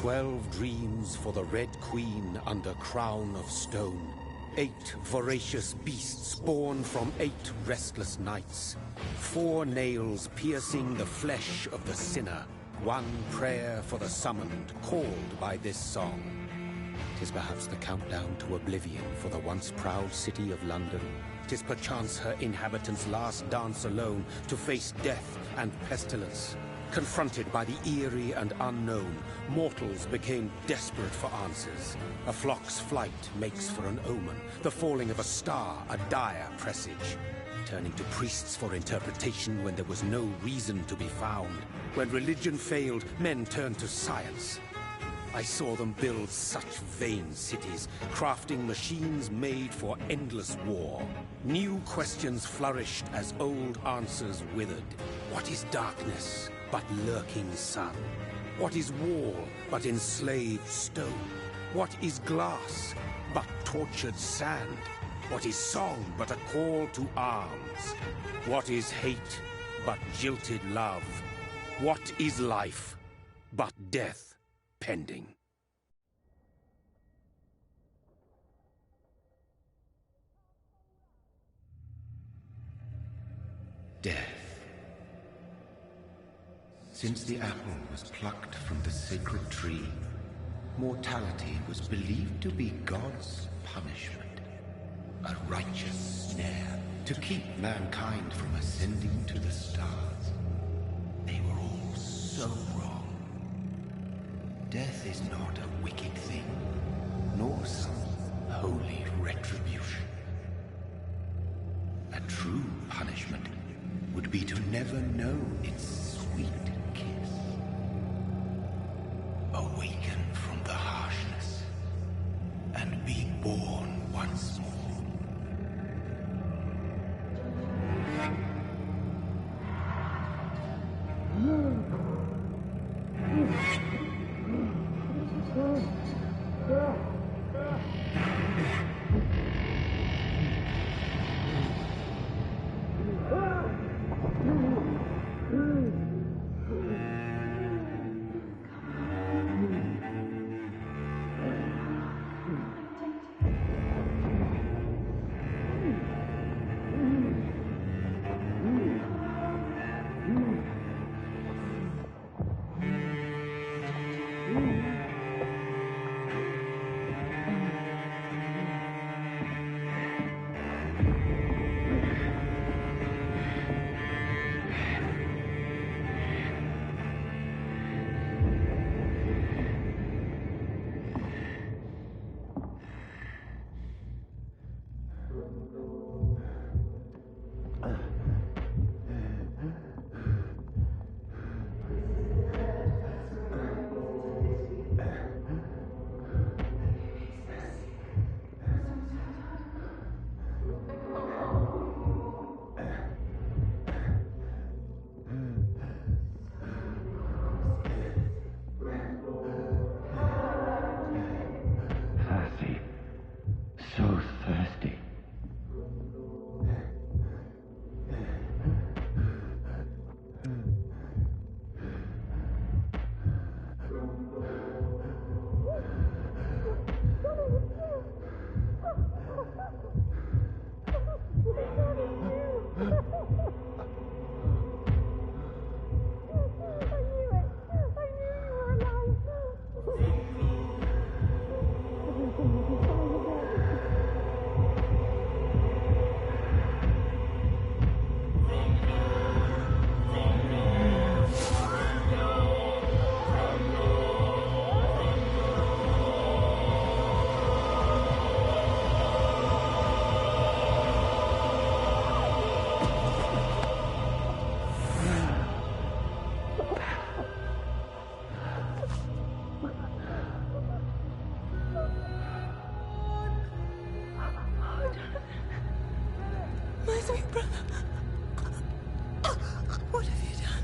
12 dreams for the Red Queen under crown of stone. 8 voracious beasts born from 8 restless nights. 4 nails piercing the flesh of the sinner. 1 prayer for the summoned, called by this song. 'Tis perhaps the countdown to oblivion for the once proud city of London. 'Tis perchance her inhabitants' last dance alone to face death and pestilence. Confronted by the eerie and unknown, mortals became desperate for answers. A flock's flight makes for an omen, the falling of a star a dire presage. Turning to priests for interpretation when there was no reason to be found. When religion failed, men turned to science. I saw them build such vain cities, crafting machines made for endless war. New questions flourished as old answers withered. What is darkness but lurking sun? What is wall but enslaved stone? What is glass but tortured sand? What is song but a call to arms? What is hate but jilted love? What is life but death pending? Death. Since the apple was plucked from the sacred tree, mortality was believed to be God's punishment. A righteous snare to keep mankind from ascending to the stars. They were all so wrong. Death is not a wicked thing, nor some holy retribution. A true punishment would be to never know its sweet kiss. Awaken from the harshness and be born once more.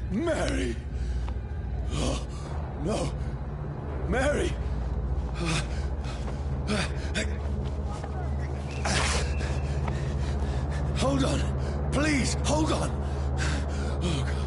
Mary! Oh, no! Mary! Hold on! Please, hold on! Oh, God.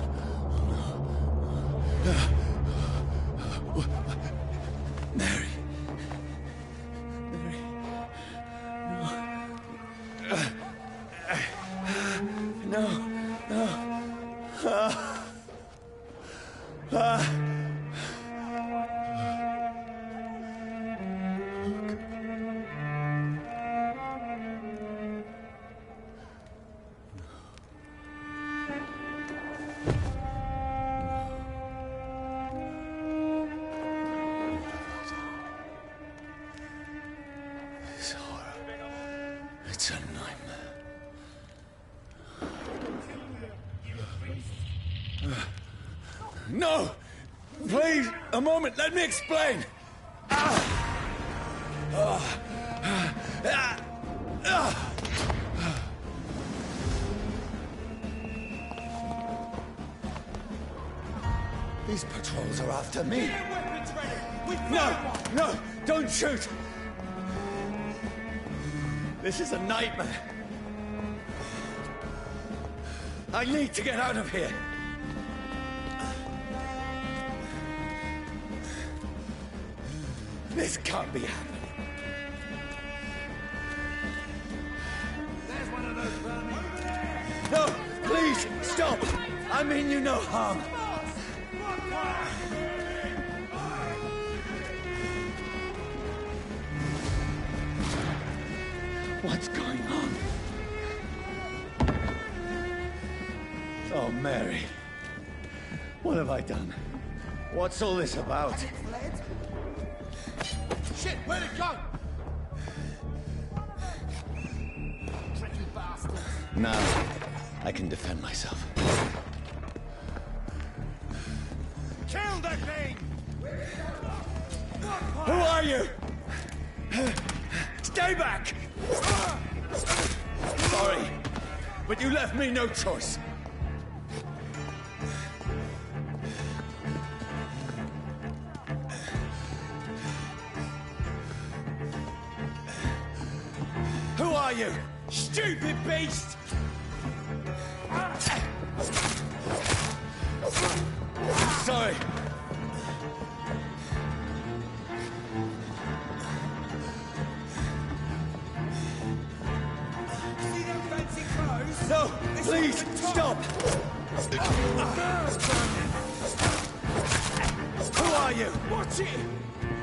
No! Please, a moment, let me explain! These patrols are after me. Get weapons ready! We found No! one! No! Don't shoot! This is a nightmare. I need to get out of here. This can't be happening. There's one of those vermin. Over there! No! Please, stop! I mean you no harm. What's going on? Oh, Mary. What have I done? What's all this about? Shit, where'd it go? Tricky bastards. Now, I can defend myself. Kill the thing! Who are you? Stay back! Sorry, but you left me no choice. Who are you? Stupid beast! Sorry. See them fancy clothes? No, please, stop! Who are you? Watch it!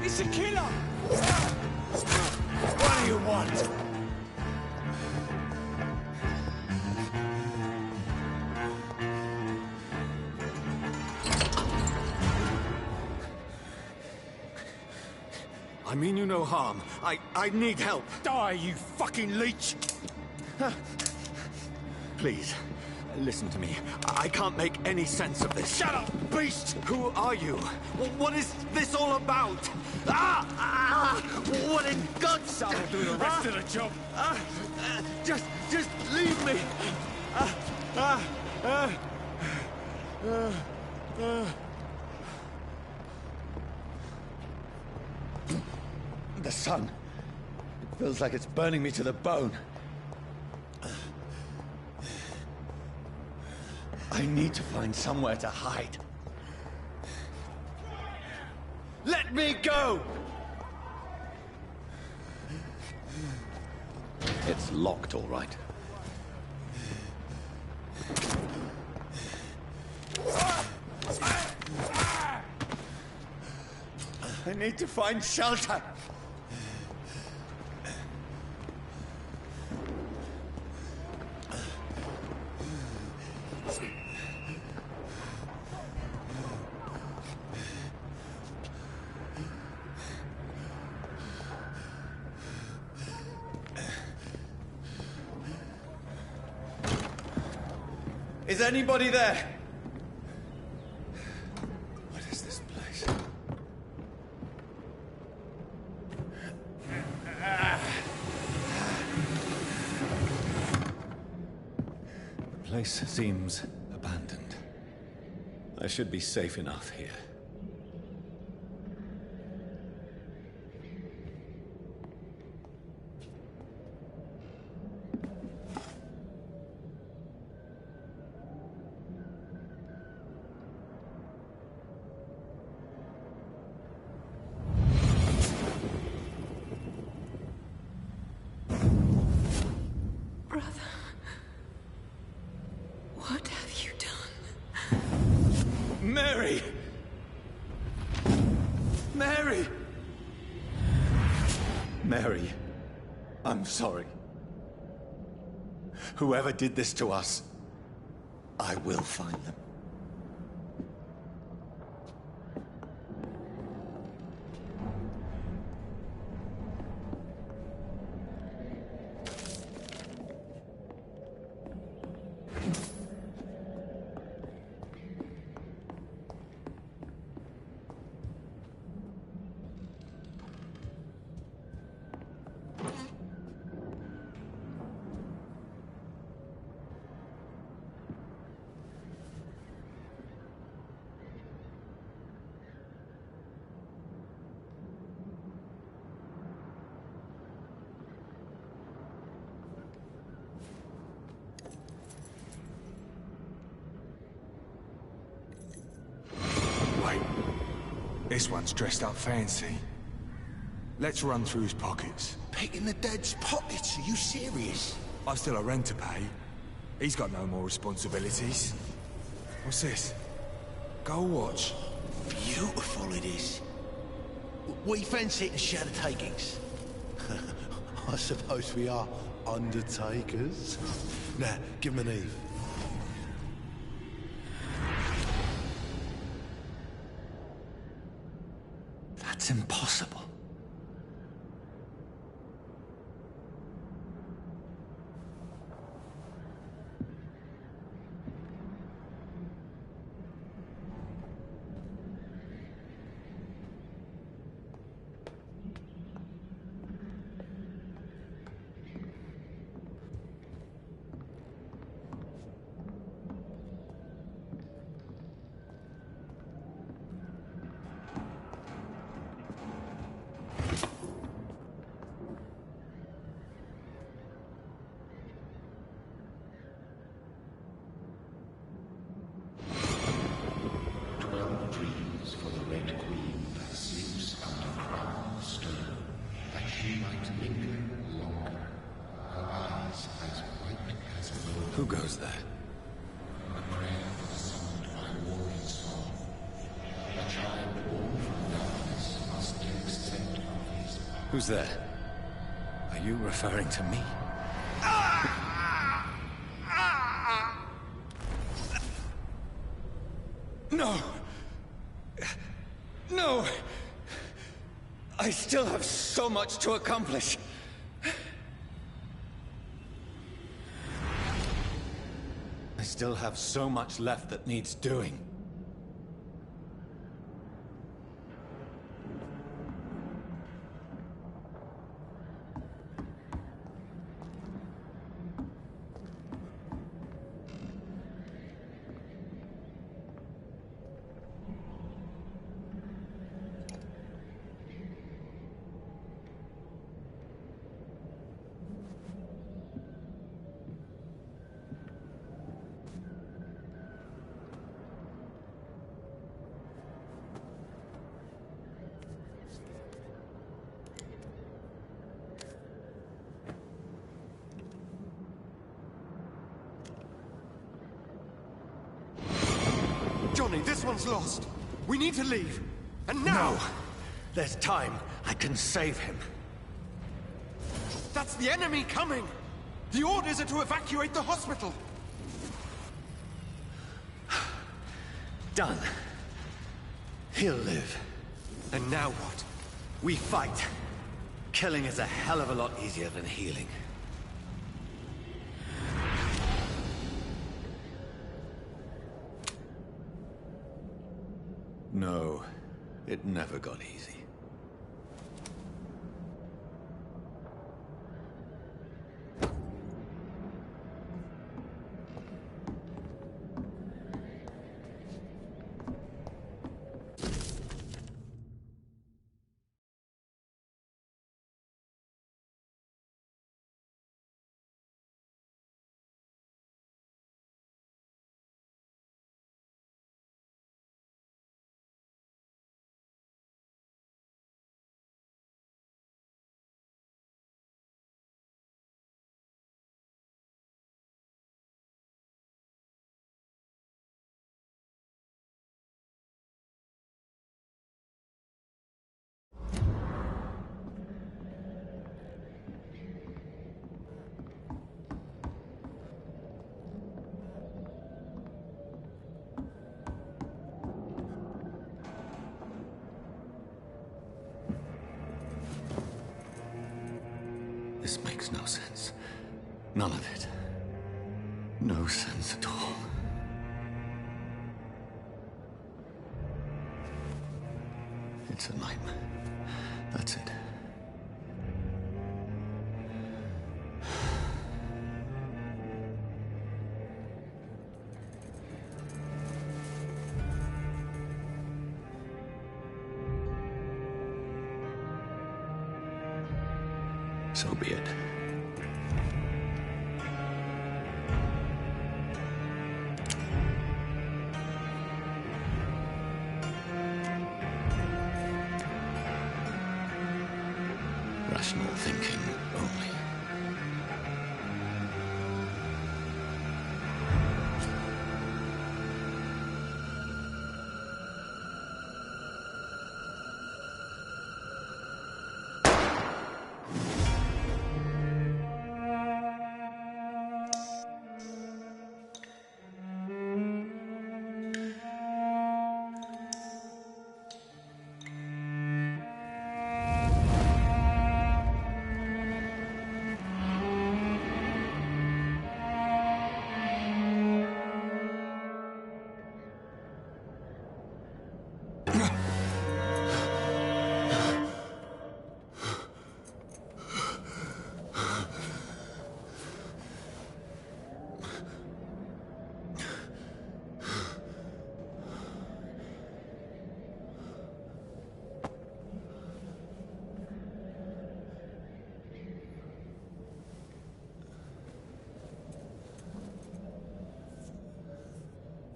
It's a killer! What do you want? I mean you no harm. I need help. Die, you fucking leech! Please, listen to me. I can't make any sense of this. Shut up, beast! Who are you? What is this all about? What in God's name? I'll do the rest of the job. Just leave me. The sun. It feels like it's burning me to the bone. I need to find somewhere to hide. Let me go! It's locked, all right. I need to find shelter. Is anybody there? What is this place? The place seems abandoned. I should be safe enough here. What have you done? Mary! Mary! Mary, I'm sorry. Whoever did this to us, I will find them. This one's dressed up fancy. Let's run through his pockets. Picking the dead's pockets? Are you serious? I've still a rent to pay. He's got no more responsibilities. What's this? Gold watch. Beautiful it is. We fancy it and share the takings. I suppose we are undertakers. Now, give him an Eve. That's impossible. Who goes there? Who's there? Are you referring to me? No! No! I still have so much to accomplish. I still have so much left that needs doing. Johnny, this one's lost. We need to leave. And now! No! There's time. I can save him. That's the enemy coming! The orders are to evacuate the hospital! Done. He'll live. And now what? We fight. Killing is a hell of a lot easier than healing. No, it never got easy. This makes no sense. None of it. No sense at all. It's a nightmare. That's it. So be it. Rational thinking only.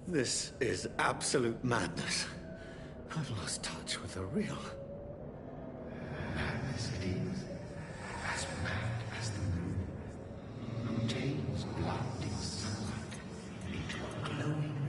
This is absolute madness. I've lost touch with the real. Madness it is, as mad as the moon, who takes blinding sunlight into a glowing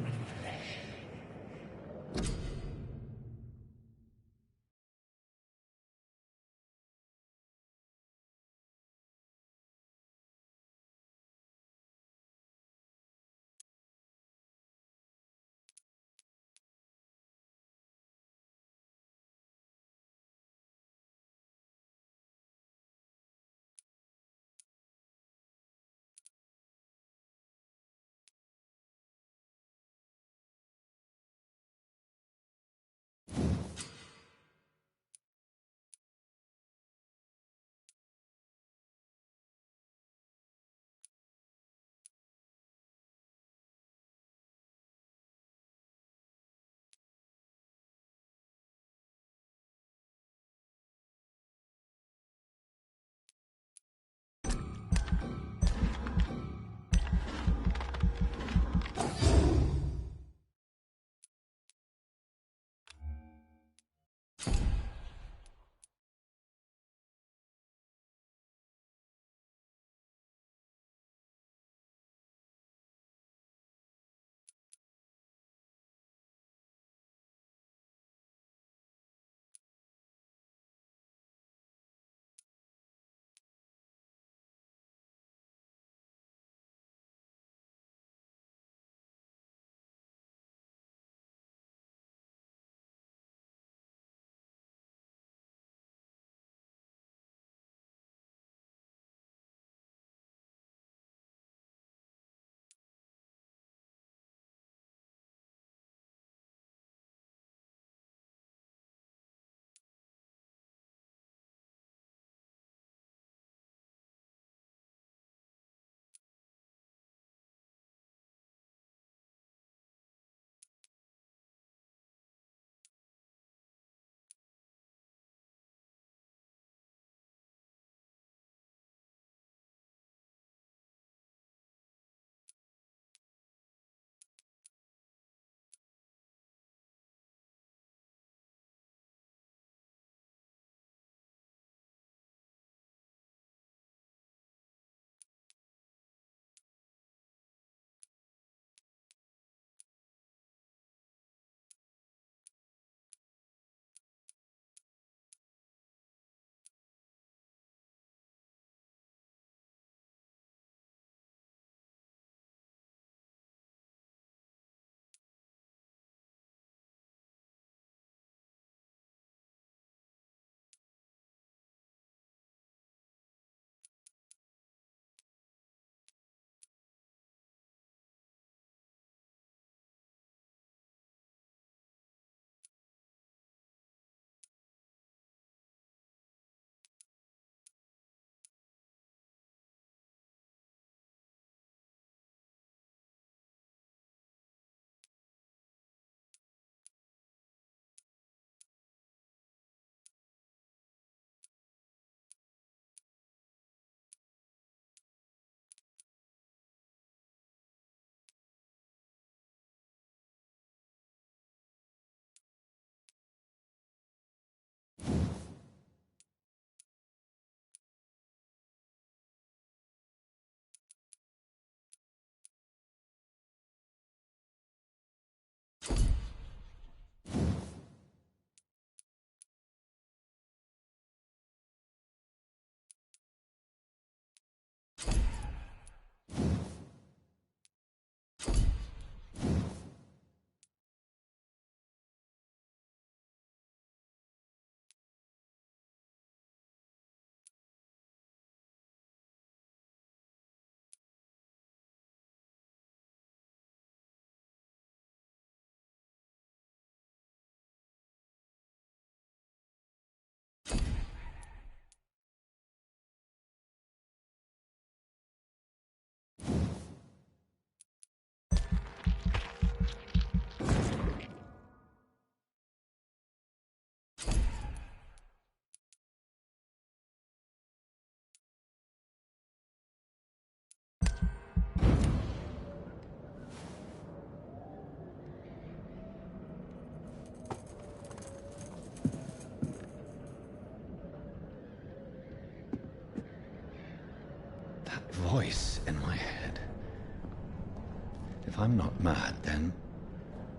I'm not mad, then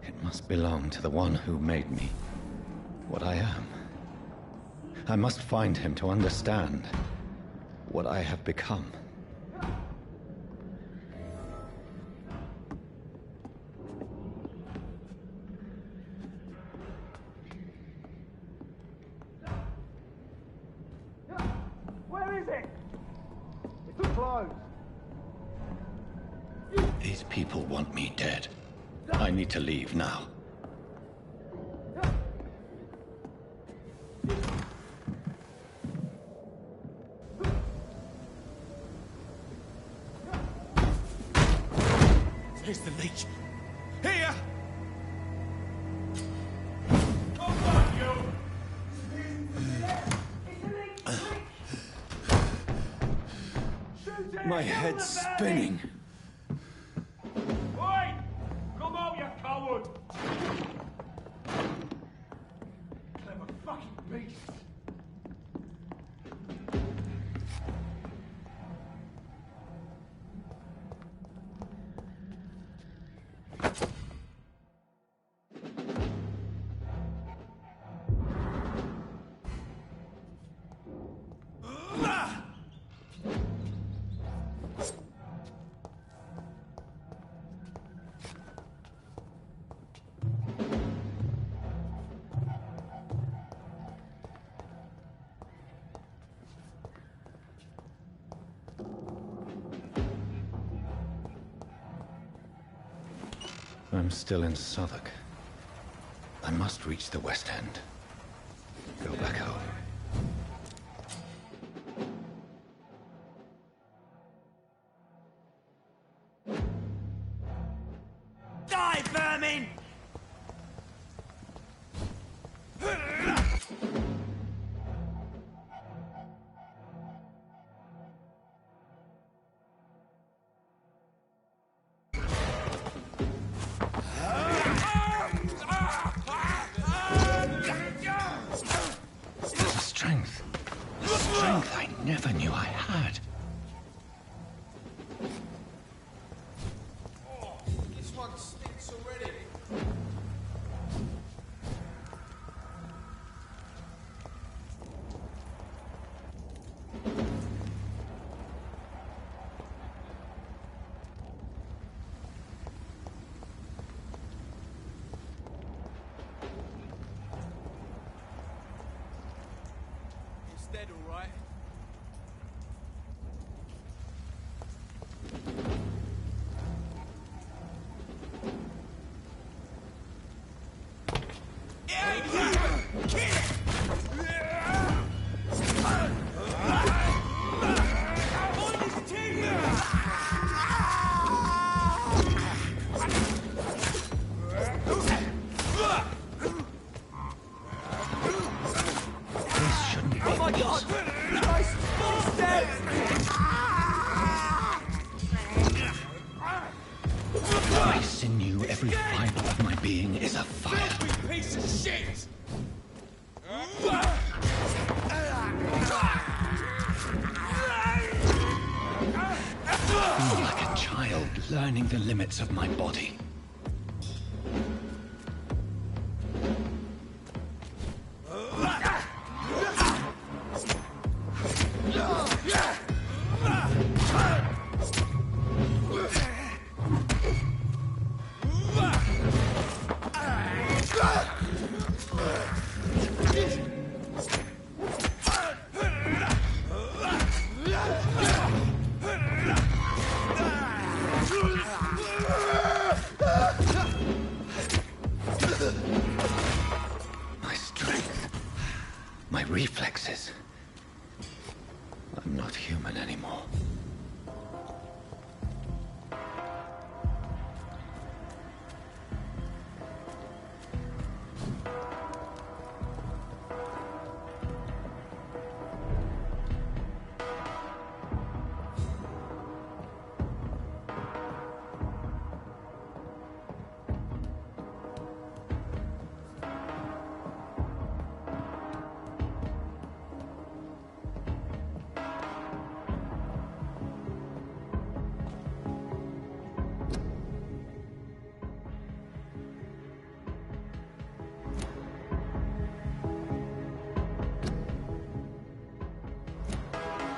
it must belong to the one who made me what I am. I must find him to understand what I have become. Where is it? It's too close. These people want me dead. I need to leave now. Here's the leech. Here! My head's spinning. Oi! Come out, you coward! Clever fucking beast! I'm still in Southwark. I must reach the West End. Go back home. Die, vermin! Strength. A strength I never knew I had. This one stinks already. It's dead, all right. This shouldn't be. Oh my God! He's dead! Every sinew, every fiber of my being is afire. Piece of shit! I feel like a child learning the limits of my body. My strength, my reflexes. I'm not human anymore.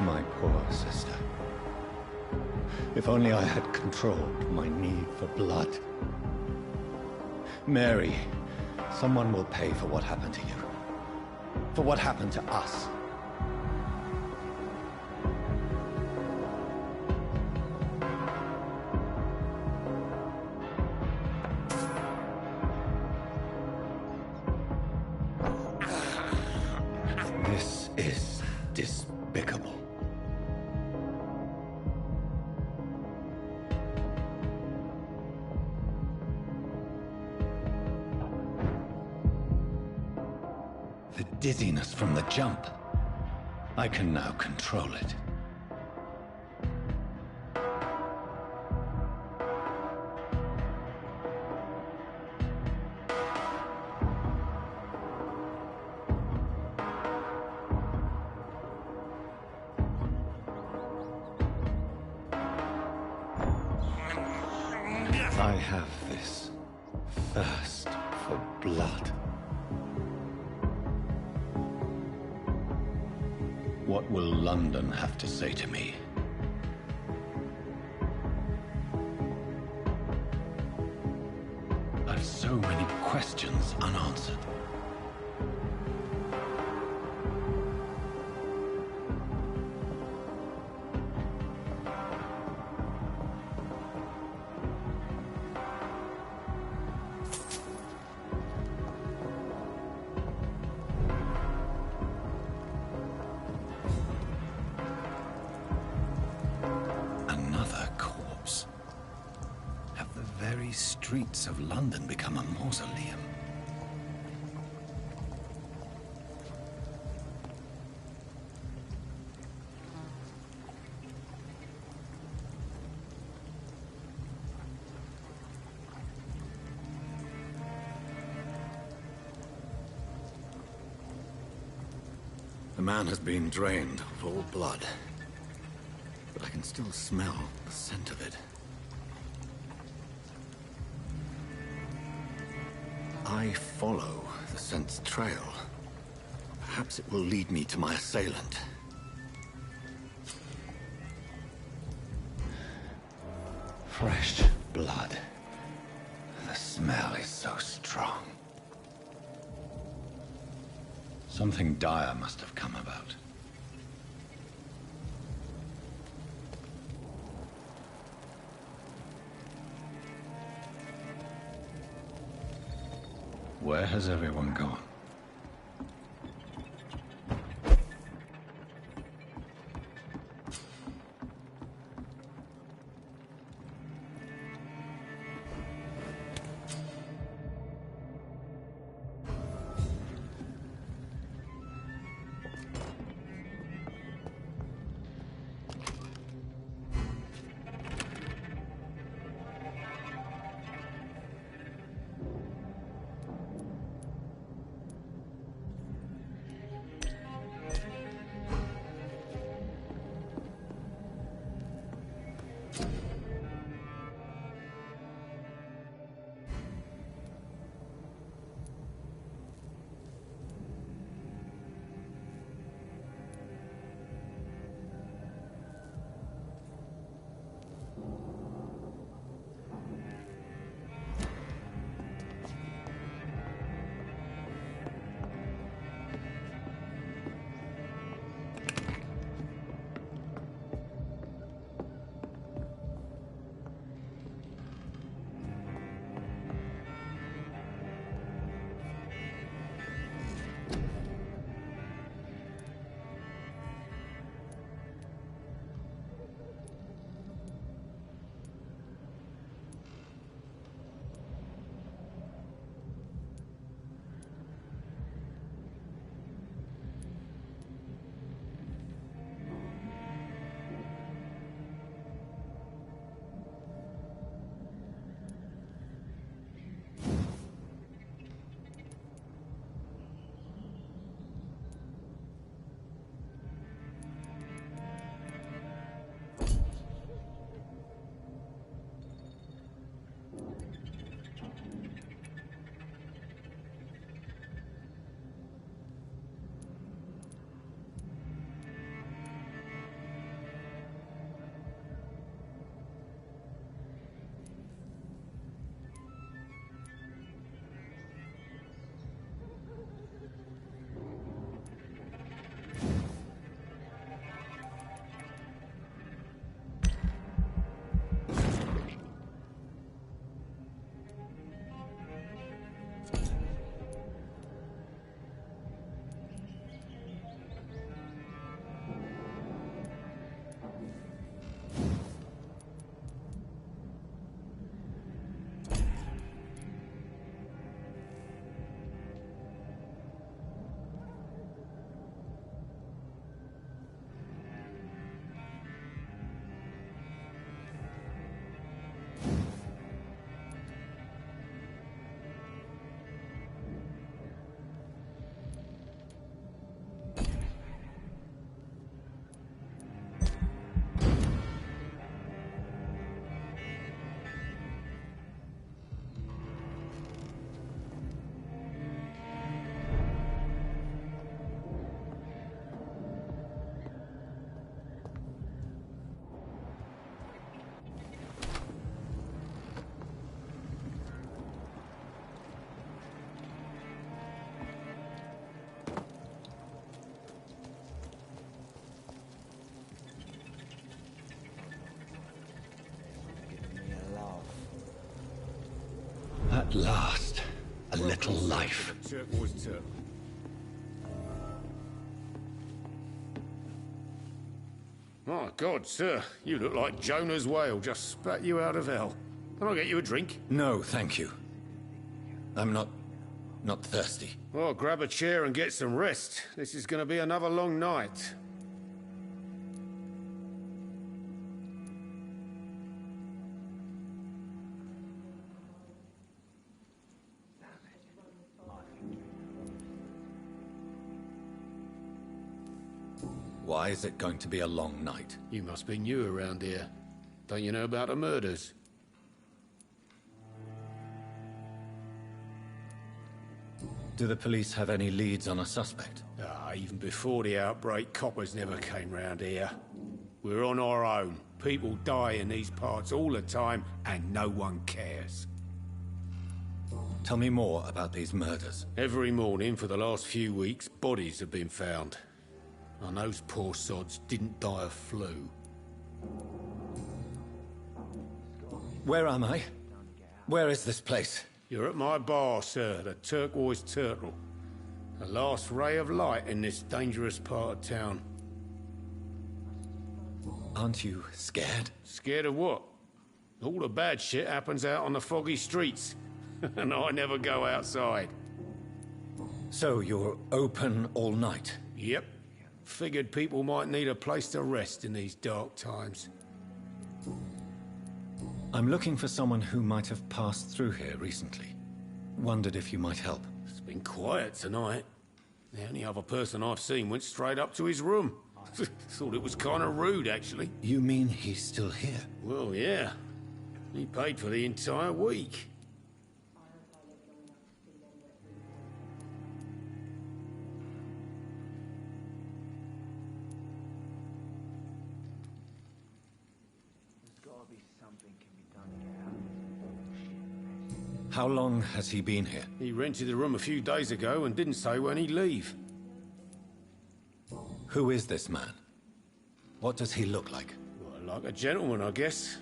My poor sister. If only I had controlled my need for blood. Mary, someone will pay for what happened to you. For what happened to us. This is despicable. The dizziness from the jump. I can now control it. I have this thirst for blood. What will London have to say to me? I've so many questions unanswered. Streets of London become a mausoleum. The man has been drained of all blood, but I can still smell the scent of it. I follow the scent's trail. Perhaps it will lead me to my assailant. Fresh blood. The smell is so strong. Something dire must have come about. Where has everyone gone? At last, a little life. Turquoise turtle. My God, sir, you look like Jonah's whale just spat you out of hell. Can I get you a drink? No, thank you. I'm not thirsty. Well, grab a chair and get some rest. This is going to be another long night. Why is it going to be a long night? You must be new around here. Don't you know about the murders? Do the police have any leads on a suspect? Even before the outbreak, coppers never came round here. We're on our own. People die in these parts all the time, and no one cares. Tell me more about these murders. Every morning for the last few weeks, bodies have been found. And those poor sods didn't die of flu. Where am I? Where is this place? You're at my bar, sir, the Turquoise Turtle. The last ray of light in this dangerous part of town. Aren't you scared? Scared of what? All the bad shit happens out on the foggy streets. And I never go outside. So you're open all night? Yep. Figured people might need a place to rest in these dark times. I'm looking for someone who might have passed through here recently. Wondered if you might help. It's been quiet tonight. The only other person I've seen went straight up to his room. Thought it was kind of rude, actually. You mean he's still here? Well, yeah. He paid for the entire week. How long has he been here? He rented the room a few days ago and didn't say when he'd leave. Who is this man? What does he look like? Well, like a gentleman, I guess.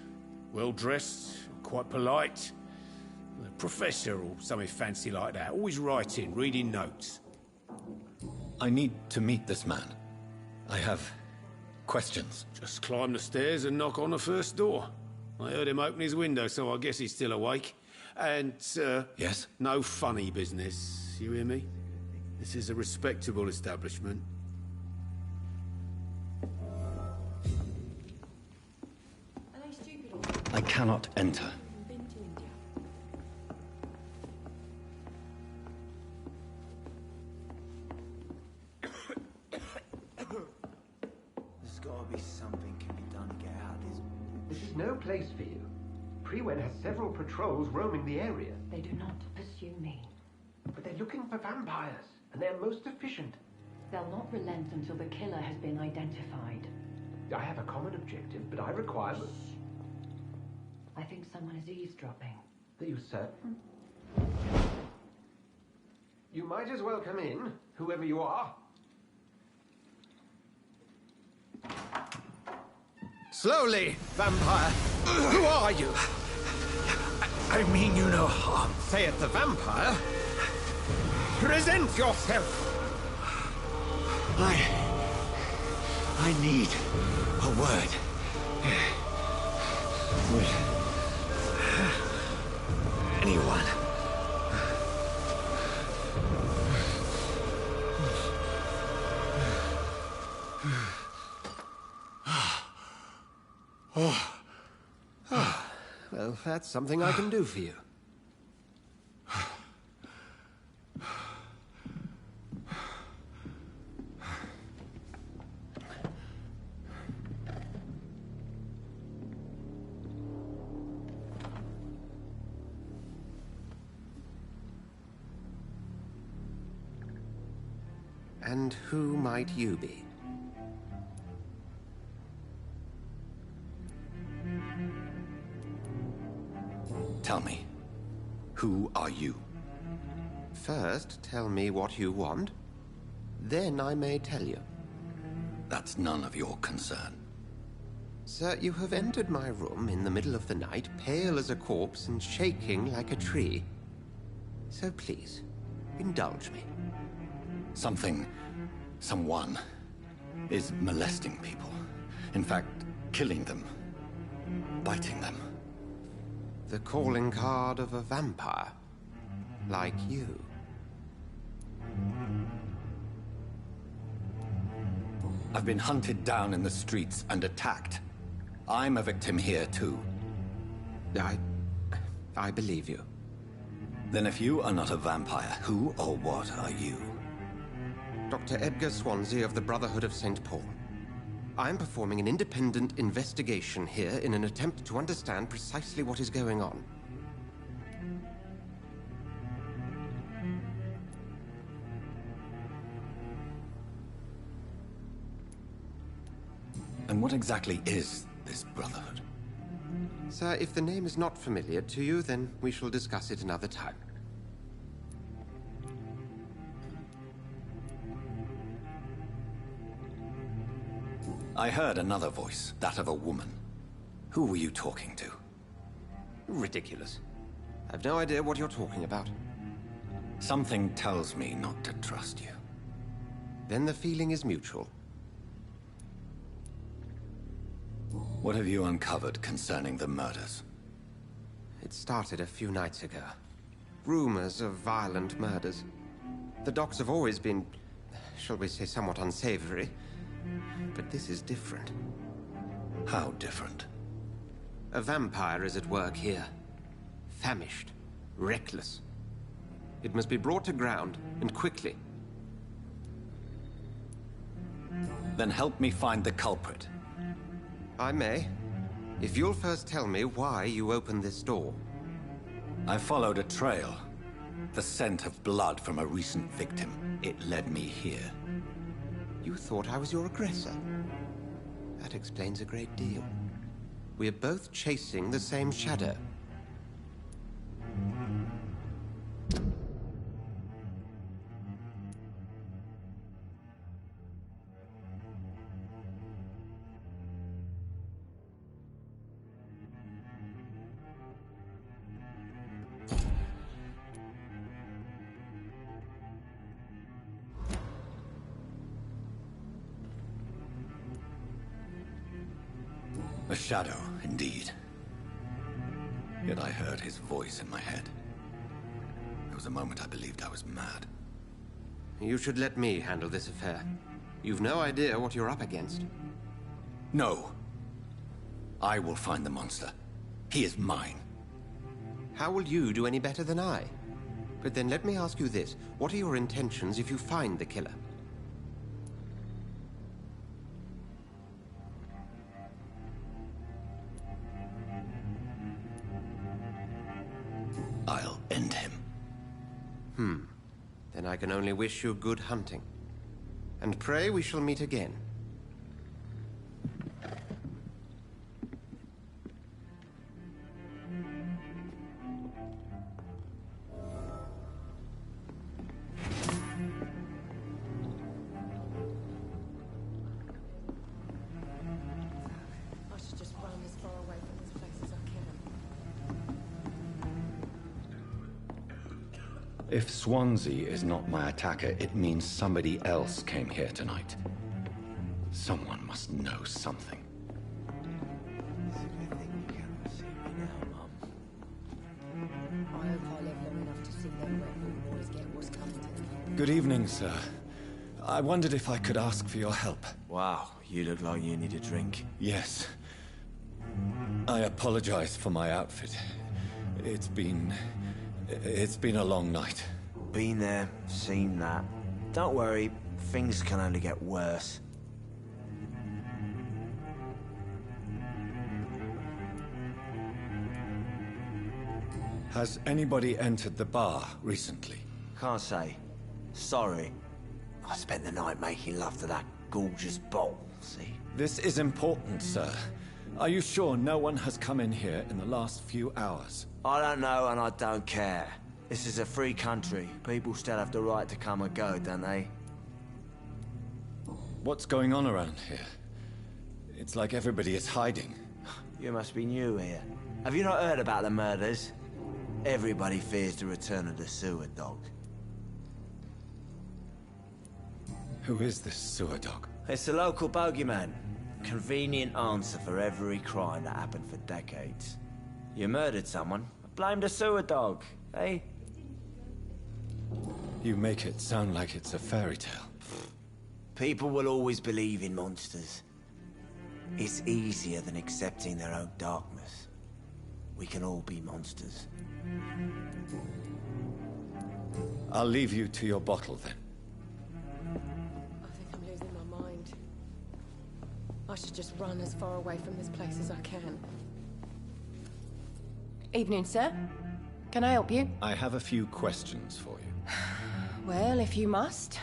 Well-dressed, quite polite. A professor or something fancy like that. Always writing, reading notes. I need to meet this man. I have questions. Just climb the stairs and knock on the first door. I heard him open his window, so I guess he's still awake. And, Yes? no funny business, you hear me? This is a respectable establishment. I cannot enter. There's gotta be something can be done to get out of this. This is no place for you. Prewen has several patrols roaming the area. They do not pursue me. But they're looking for vampires, and they're most efficient. They'll not relent until the killer has been identified. I have a common objective, but I require... I think someone is eavesdropping. Are you certain? You might as well come in, whoever you are. Slowly, vampire! Who are you? I mean you no harm. Say it, the vampire. Present yourself! I need a word. Would anyone? Well, that's something I can do for you. And who might you be? Tell me, who are you? First, tell me what you want. Then I may tell you. That's none of your concern. Sir, you have entered my room in the middle of the night, pale as a corpse and shaking like a tree. So please, indulge me. Someone is molesting people. In fact, killing them. Biting them. The calling card of a vampire. Like you. I've been hunted down in the streets and attacked. I'm a victim here, too. I believe you. Then if you are not a vampire, who or what are you? Dr. Edgar Swansea of the Brotherhood of St. Paul. I'm performing an independent investigation here in an attempt to understand precisely what is going on. And what exactly is this Brotherhood? Sir, if the name is not familiar to you, then we shall discuss it another time. I heard another voice, that of a woman. Who were you talking to? Ridiculous. I've no idea what you're talking about. Something tells me not to trust you. Then the feeling is mutual. What have you uncovered concerning the murders? It started a few nights ago. Rumors of violent murders. The docks have always been, shall we say, somewhat unsavory. But this is different. How different? A vampire is at work here. Famished. Reckless. It must be brought to ground, and quickly. Then help me find the culprit. I may. If you'll first tell me why you opened this door. I followed a trail. The scent of blood from a recent victim. It led me here. You thought I was your aggressor? That explains a great deal. We're both chasing the same shadow. A shadow, indeed. Yet I heard his voice in my head. There was a moment I believed I was mad. You should let me handle this affair. You've no idea what you're up against. No. I will find the monster. He is mine. How will you do any better than I? But then let me ask you this. What are your intentions if you find the killer? I'll end him. Then I can only wish you good hunting. And pray we shall meet again. I should just run as far away from this place as I can. If Swansea is not my attacker, it means somebody else came here tonight. Someone must know something. It's a good thing you cannot see me now, Mum. I hope I live long enough to see them Red Bull boys get what's coming to them. Good evening, sir. I wondered if I could ask for your help. Wow, you look like you need a drink. Yes. I apologize for my outfit. It's been a long night. Been there, seen that. Don't worry, things can only get worse. Has anybody entered the bar recently? Can't say. Sorry. I spent the night making love to that gorgeous bottle, see? This is important, sir. Are you sure no one has come in here in the last few hours? I don't know and I don't care. This is a free country. People still have the right to come and go, don't they? What's going on around here? It's like everybody is hiding. You must be new here. Have you not heard about the murders? Everybody fears the return of the sewer dog. Who is this sewer dog? It's a local bogeyman. Convenient answer for every crime that happened for decades. You murdered someone, blame the sewer dog, eh? You make it sound like it's a fairy tale. People will always believe in monsters. It's easier than accepting their own darkness. We can all be monsters. I'll leave you to your bottle then. I think I'm losing my mind. I should just run as far away from this place as I can. Evening, sir. Can I help you? I have a few questions for you. Well, if you must.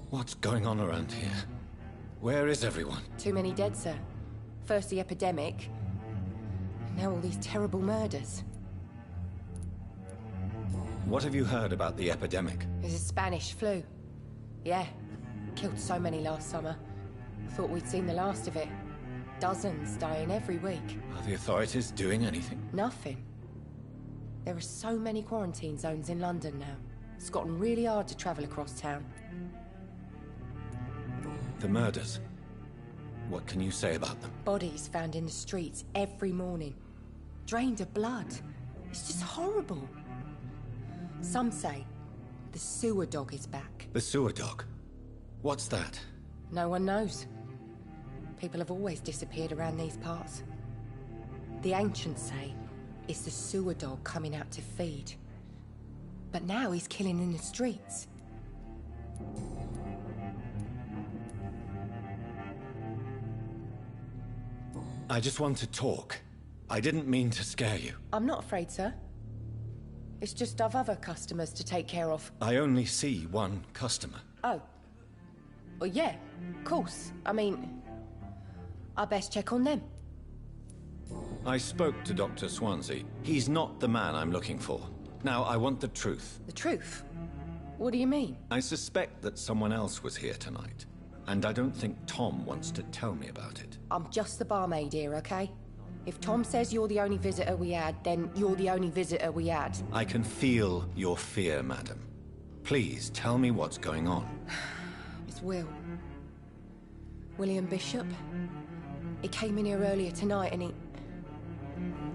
What's going on around here? Where is everyone? Too many dead, sir. First the epidemic, now all these terrible murders. What have you heard about the epidemic? There's a Spanish flu. Yeah, killed so many last summer. Thought we'd seen the last of it. Dozens dying every week. Are the authorities doing anything? Nothing. There are so many quarantine zones in London now. It's gotten really hard to travel across town. The murders. What can you say about them? Bodies found in the streets every morning. Drained of blood. It's just horrible. Some say the sewer dog is back. The sewer dog? What's that? No one knows. People have always disappeared around these parts. The ancients say it's the sewer dog coming out to feed. But now he's killing in the streets. I just want to talk. I didn't mean to scare you. I'm not afraid, sir. It's just I've other customers to take care of. I only see one customer. Oh. Well, yeah, of course. I mean, I best check on them. I spoke to Dr. Swansea. He's not the man I'm looking for. Now, I want the truth. The truth? What do you mean? I suspect that someone else was here tonight. And I don't think Tom wants to tell me about it. I'm just the barmaid here, okay? If Tom says you're the only visitor we had, then you're the only visitor we had. I can feel your fear, madam. Please, tell me what's going on. It's Will. William Bishop. He came in here earlier tonight and he...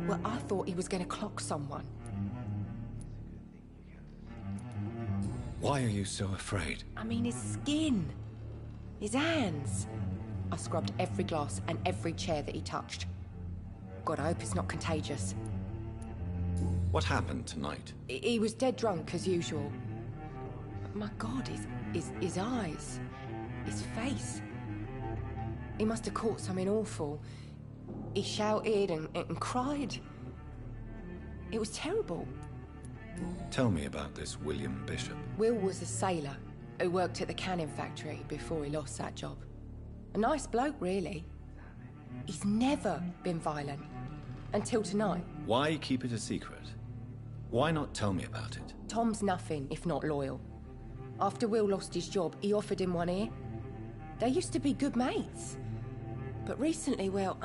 Well, I thought he was going to clock someone. Why are you so afraid? I mean, his skin. His hands. I scrubbed every glass and every chair that he touched. God, I hope it's not contagious. What happened tonight? He was dead drunk, as usual. But my God, his eyes. His face. He must have caught something awful. He shouted and cried. It was terrible. Tell me about this William Bishop. Will was a sailor who worked at the canning factory before he lost that job. A nice bloke, really. He's never been violent. Until tonight. Why keep it a secret? Why not tell me about it? Tom's nothing if not loyal. After Will lost his job, he offered him one ear. They used to be good mates. But recently, well...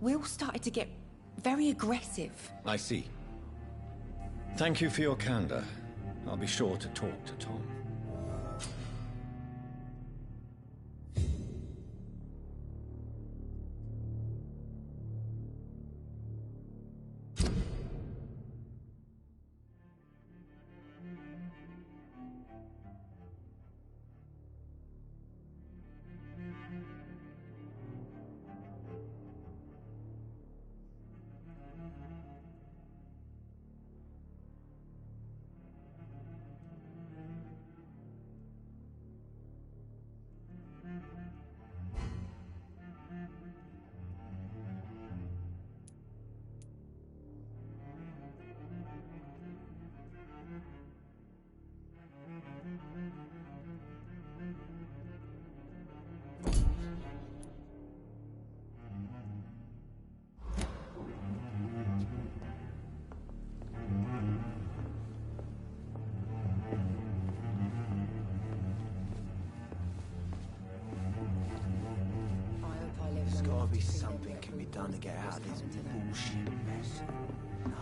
Will started to get very aggressive. I see. Thank you for your candor. I'll be sure to talk to Tom. gotta be something can be done to get out of this bullshit mess. No.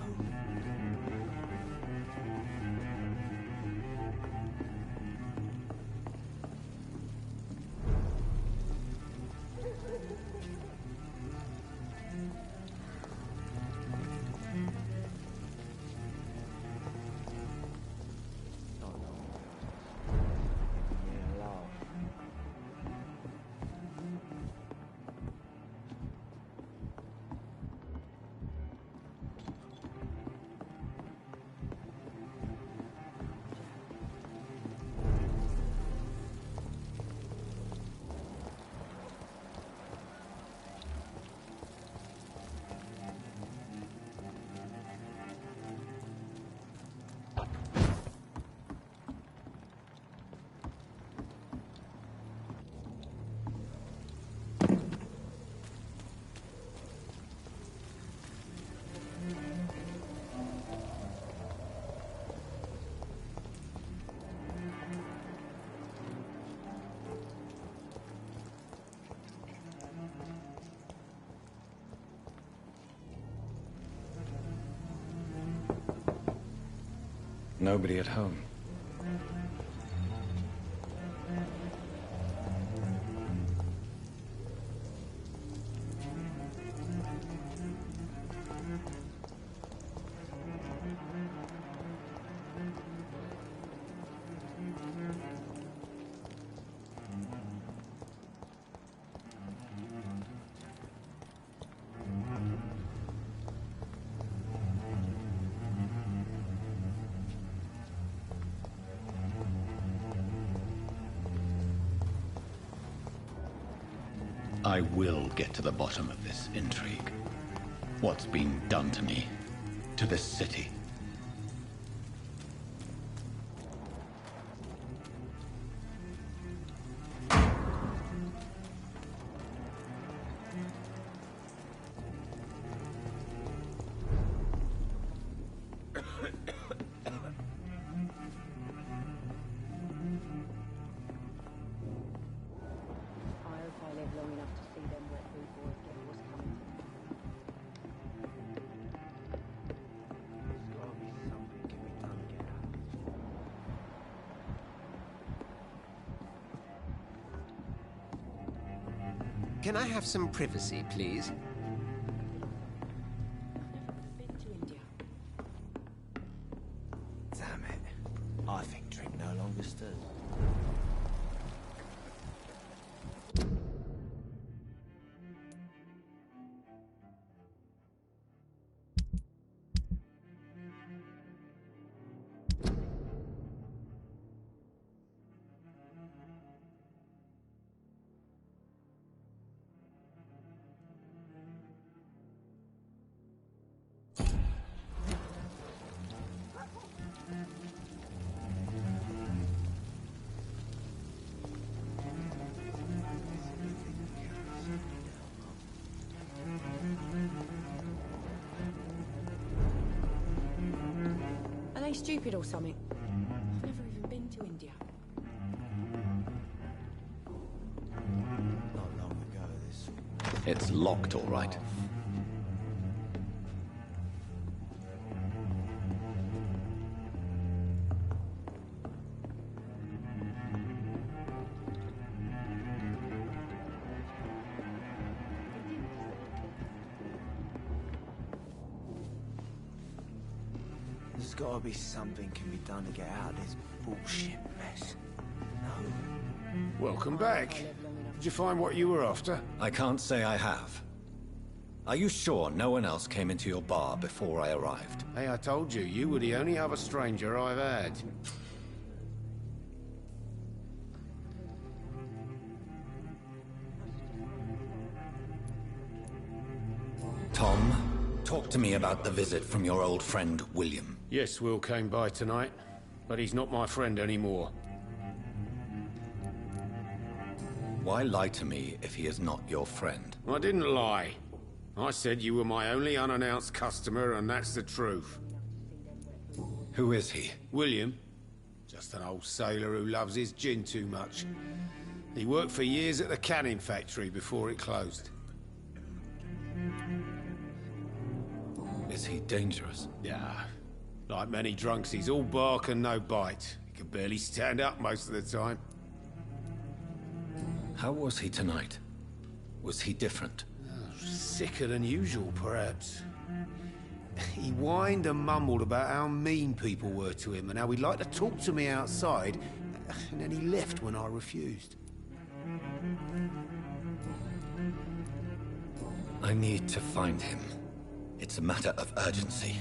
Nobody at home. I will get to the bottom of this intrigue. What's been done to me, to this city. Can I have some privacy, please? Damn it. I think drink no longer stirs. Are they stupid or something? I've never even been to India. Not long ago, this... It's locked, all right. There's gotta be something can be done to get out of this bullshit mess. No. Welcome back. Did you find what you were after? I can't say I have. Are you sure no one else came into your bar before I arrived? Hey, I told you, you were the only other stranger I've had. Tom, talk to me about the visit from your old friend, William. Yes, Will came by tonight, but he's not my friend anymore. Why lie to me if he is not your friend? I didn't lie. I said you were my only unannounced customer, and that's the truth. Who is he? William. Just an old sailor who loves his gin too much. He worked for years at the canning factory before it closed. Is he dangerous? Yeah. Like many drunks, he's all bark and no bite. He can barely stand up most of the time. How was he tonight? Was he different? Sicker than usual, perhaps. He whined and mumbled about how mean people were to him and how he'd like to talk to me outside, and then he left when I refused. I need to find him. It's a matter of urgency.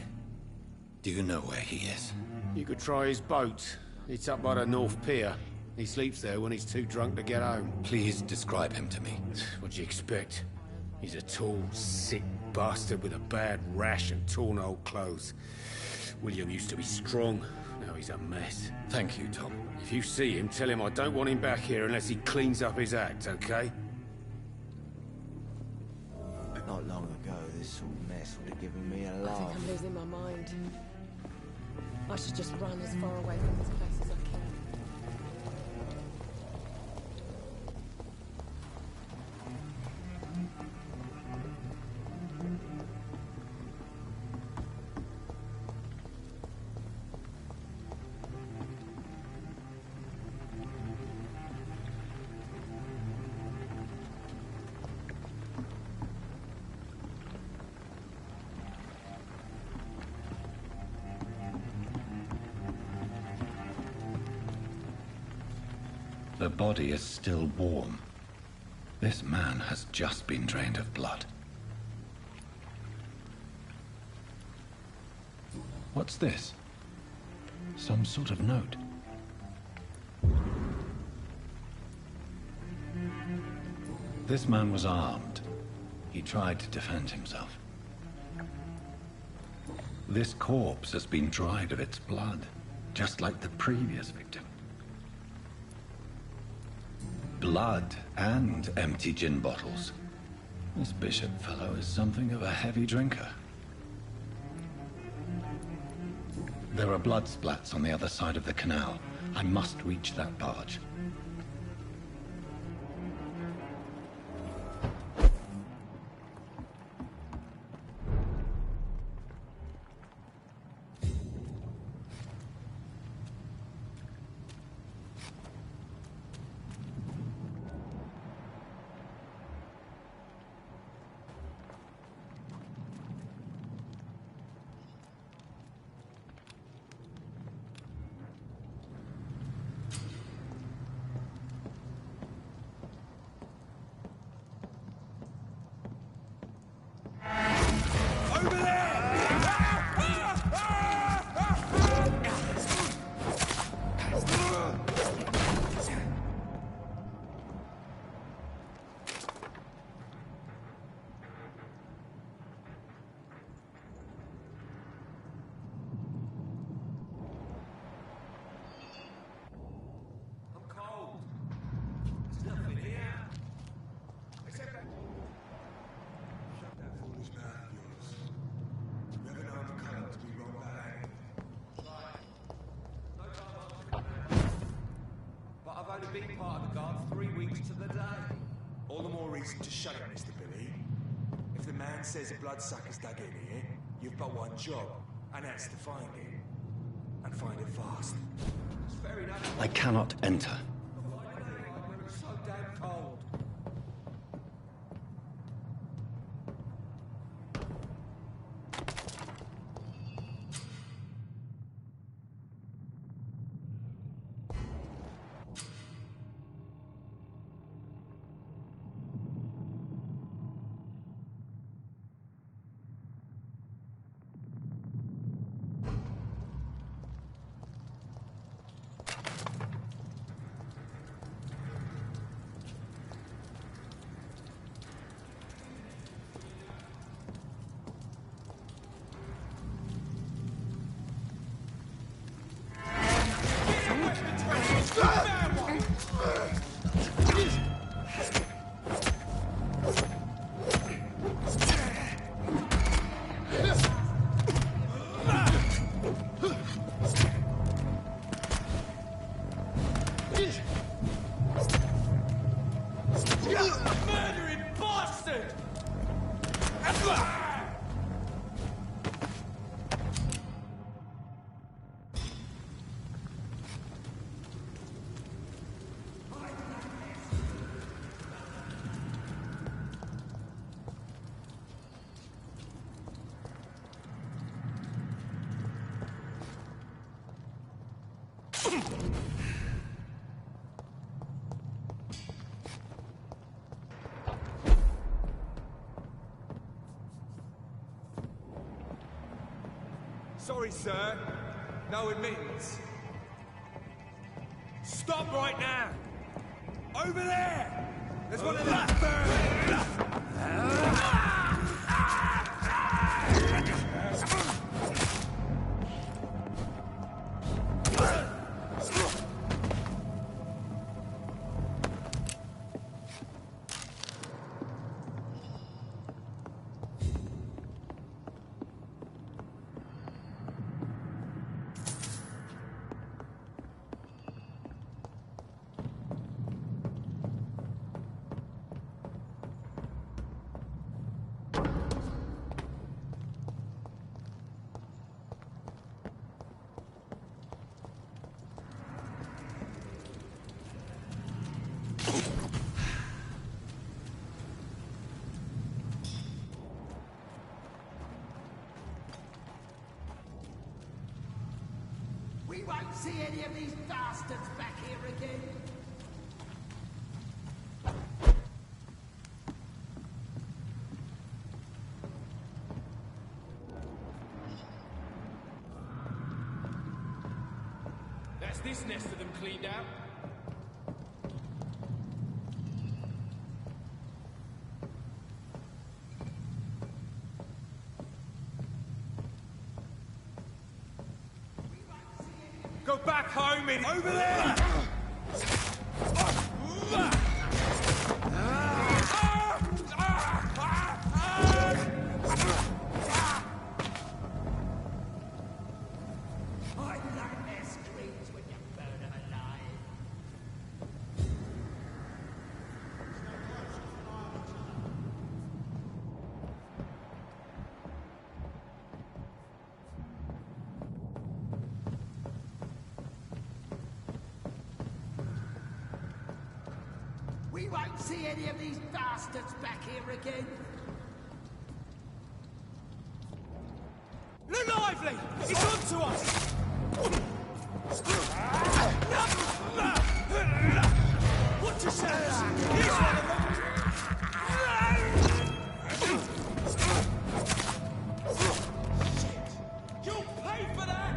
Do you know where he is? You could try his boat. It's up by the North Pier. He sleeps there when he's too drunk to get home. Please describe him to me. What'd you expect? He's a tall, sick bastard with a bad rash and torn old clothes. William used to be strong. Now he's a mess. Thank you, Tom. If you see him, tell him I don't want him back here unless he cleans up his act, okay? Not long ago, this sort of mess would have given me a I laugh. think I'm losing my mind. I should just run as far away from this place as I can. The body is still warm. This man has just been drained of blood. What's this? Some sort of note. This man was armed. He tried to defend himself. This corpse has been dried of its blood, just like the previous victim. Blood and empty gin bottles. This bishop fellow is something of a heavy drinker. There are blood splats on the other side of the canal. I must reach that barge. Big part of the guard 3 weeks to the day. All the more reason to shut it, Mr. Billy. If the man says a bloodsucker's dug in here, you've but one job, and that's to find it. And find it fast. It's very nice. I cannot enter. It's so damn cold. Sorry, sir. No admittance. Stop right now! Over there! There's one of them! We won't see any of these bastards back here again. That's this nest of them cleaned out. Go back home, idiot! Over there! We won't see any of these bastards back here again. Look lively! He's on to us! Watch yourselves! Here's one of them! Shit! You'll pay for that!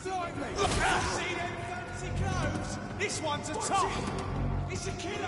Blimey! See them fancy clothes? This one's a top! It's a killer!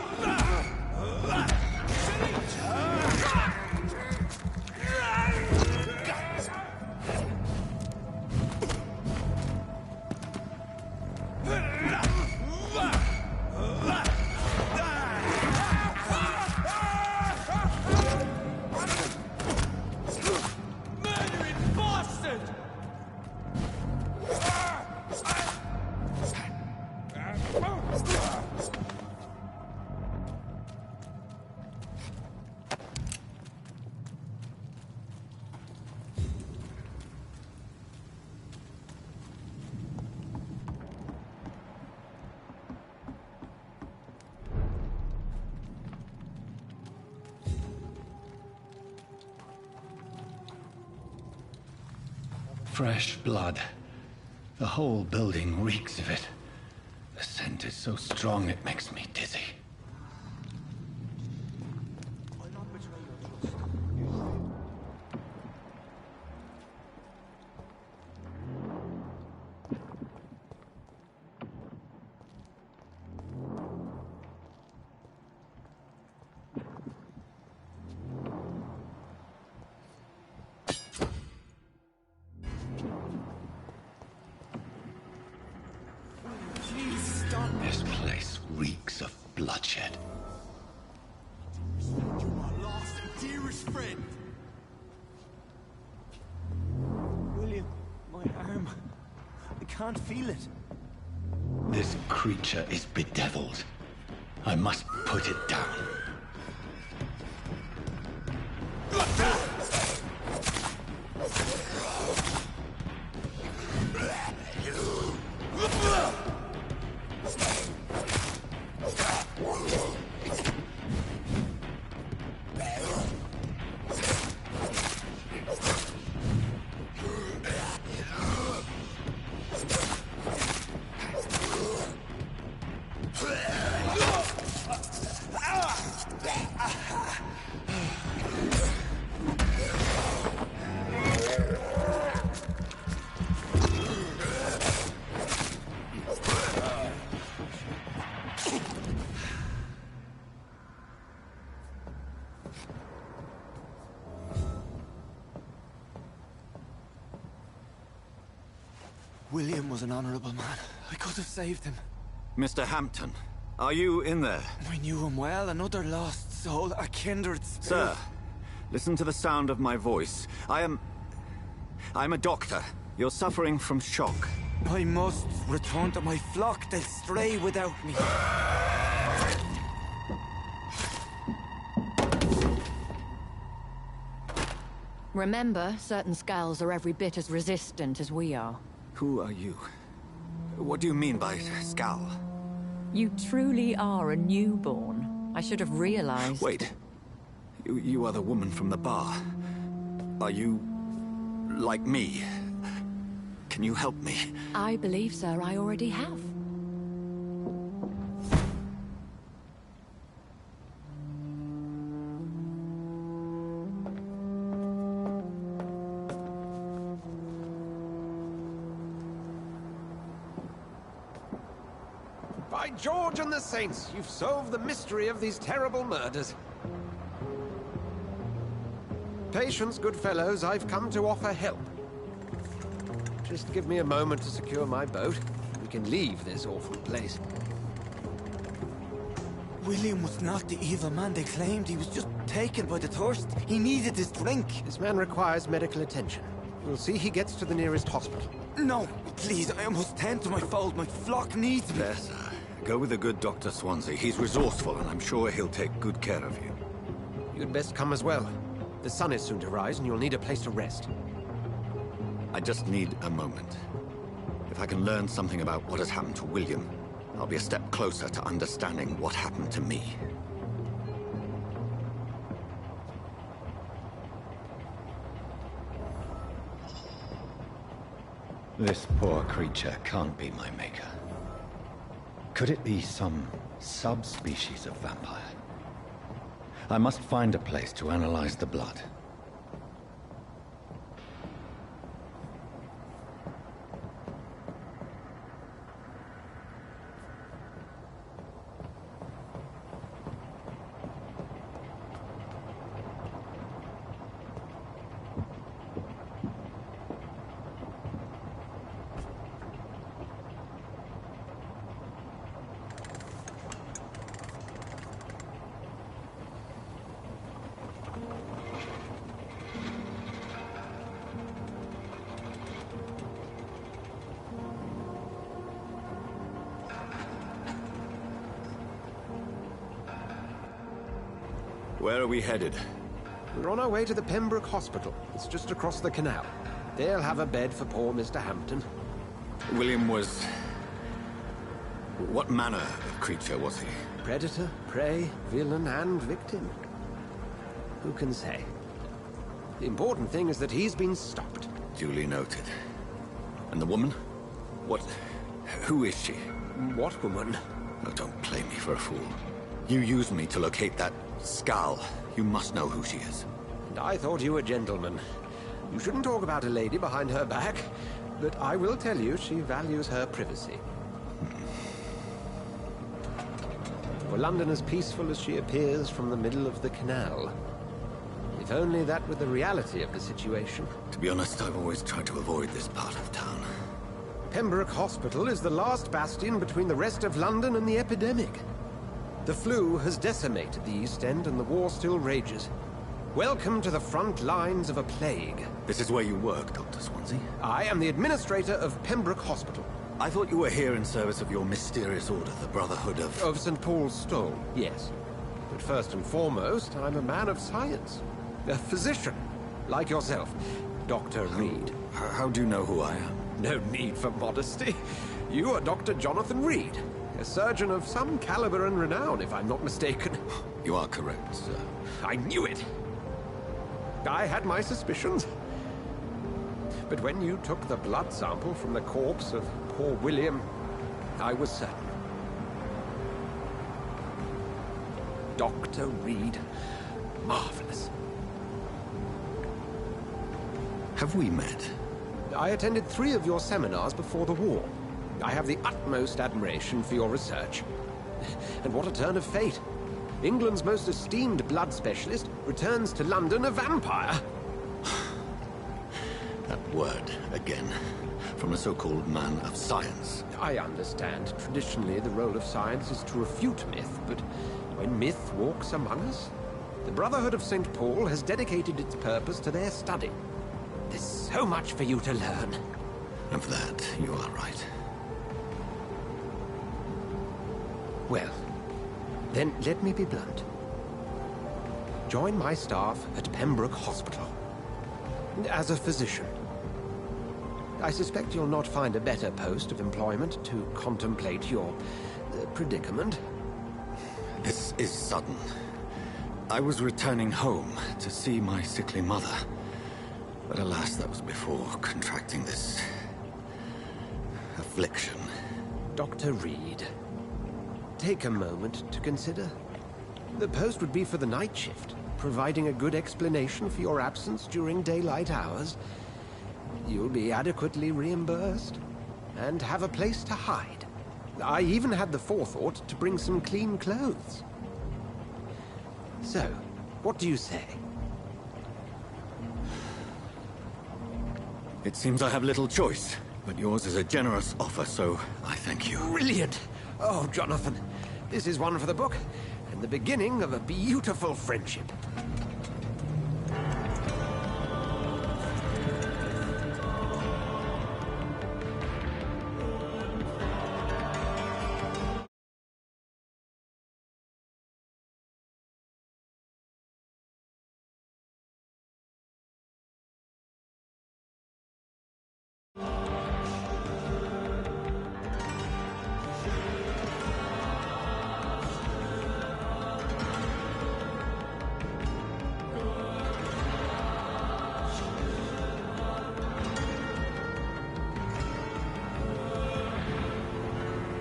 Fresh blood. The whole building reeks of it. The scent is so strong it makes me dizzy. This place reeks of bloodshed. You're my last and dearest friend. William, my arm. I can't feel it. This creature is bedeviled. I must put it down. William was an honorable man. I could have saved him. Mr. Hampton, are you in there? I knew him well, another lost soul, a kindred spirit. Sir, listen to the sound of my voice. I'm a doctor. You're suffering from shock. I must return to my flock. They'll stray without me. Remember, certain skulls are every bit as resistant as we are. Who are you? What do you mean by Skal? You truly are a newborn. I should have realized. Wait. You are the woman from the bar. Are you... like me? Can you help me? I believe, sir, I already have. By George and the Saints, you've solved the mystery of these terrible murders. Patience, good fellows, I've come to offer help. Just give me a moment to secure my boat. We can leave this awful place. William was not the evil man they claimed. He was just taken by the thirst. He needed his drink. This man requires medical attention. We'll see he gets to the nearest hospital. No, please, I must tend to my fold. My flock needs me. There, sir. Go with the good Dr. Swansea. He's resourceful, and I'm sure he'll take good care of you. You'd best come as well. The sun is soon to rise, and you'll need a place to rest. I just need a moment. If I can learn something about what has happened to William, I'll be a step closer to understanding what happened to me. This poor creature can't be my maker. Could it be some subspecies of vampire? I must find a place to analyze the blood. Where are we headed? We're on our way to the Pembroke Hospital. It's just across the canal. They'll have a bed for poor Mr. Hampton. William was... What manner of creature was he? Predator, prey, villain, and victim. Who can say? The important thing is that he's been stopped. Duly noted. And the woman? What... who is she? What woman? Oh, don't play me for a fool. You used me to locate that skull. You must know who she is. And I thought you a gentleman. You shouldn't talk about a lady behind her back, but I will tell you she values her privacy. For London as peaceful as she appears from the middle of the canal. If only that were the reality of the situation. To be honest, I've always tried to avoid this part of town. Pembroke Hospital is the last bastion between the rest of London and the epidemic. The flu has decimated the East End and the war still rages. Welcome to the front lines of a plague. This is where you work, Dr. Swansea? I am the administrator of Pembroke Hospital. I thought you were here in service of your mysterious order, the Brotherhood of... Of St. Paul's Stole, yes. But first and foremost, I'm a man of science. A physician, like yourself, Dr. Reed. How do you know who I am? No need for modesty. You are Dr. Jonathan Reed, a surgeon of some caliber and renown, if I'm not mistaken. You are correct, sir. I knew it. I had my suspicions. But when you took the blood sample from the corpse of poor William, I was certain. Dr. Reed. Marvelous. Have we met? I attended 3 of your seminars before the war. I have the utmost admiration for your research. And what a turn of fate. England's most esteemed blood specialist returns to London a vampire. That word, again. From a so-called man of science. I understand. Traditionally, the role of science is to refute myth, but when myth walks among us, the Brotherhood of St. Paul has dedicated its purpose to their study. There's so much for you to learn. Of that, you are right. Well, then let me be blunt. Join my staff at Pembroke Hospital. As a physician. I suspect you'll not find a better post of employment to contemplate your predicament. This is sudden. I was returning home to see my sickly mother. But alas, that was before contracting this... affliction. Dr. Reed, take a moment to consider. The post would be for the night shift, providing a good explanation for your absence during daylight hours. You'll be adequately reimbursed, and have a place to hide. I even had the forethought to bring some clean clothes. So, what do you say? It seems I have little choice, but yours is a generous offer, so I thank you. Brilliant! Oh, Jonathan, this is one for the book, and the beginning of a beautiful friendship.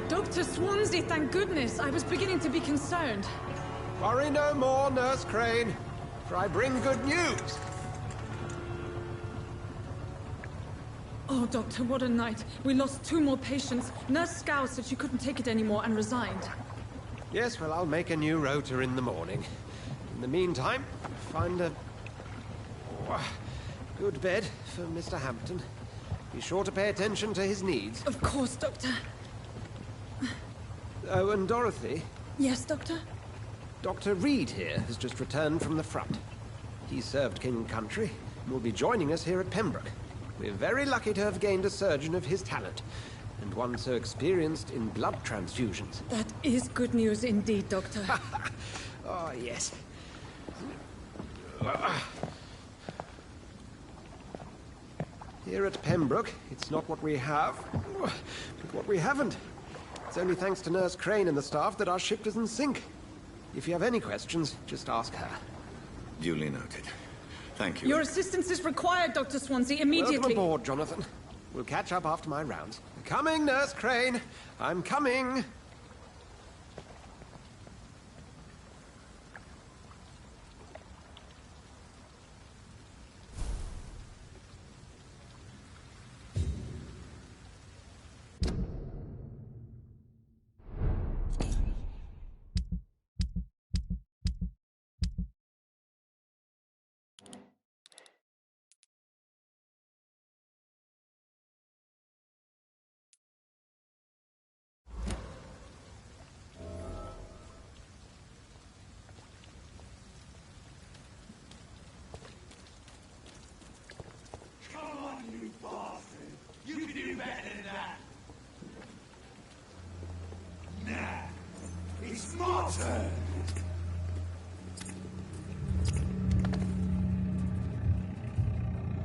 Dr. Swansea, thank goodness. I was beginning to be concerned. Worry no more, Nurse Crane, for I bring good news. Oh, Doctor, what a night. We lost 2 more patients. Nurse Scow said she couldn't take it anymore and resigned. Yes, well, I'll make a new rota in the morning. In the meantime, find a... good bed for Mr. Hampton. Be sure to pay attention to his needs. Of course, Doctor. Oh, and Dorothy? Yes, Doctor? Dr. Reed here has just returned from the front. He served King and Country and will be joining us here at Pembroke. We're very lucky to have gained a surgeon of his talent, and one so experienced in blood transfusions. That is good news indeed, Doctor. Oh, yes. Here at Pembroke, it's not what we have, but what we haven't. It's only thanks to Nurse Crane and the staff that our ship doesn't sink. If you have any questions, just ask her. Duly noted. Thank you. Your assistance is required, Dr. Swansea, immediately. Welcome aboard, Jonathan. We'll catch up after my rounds. Coming, Nurse Crane. I'm coming.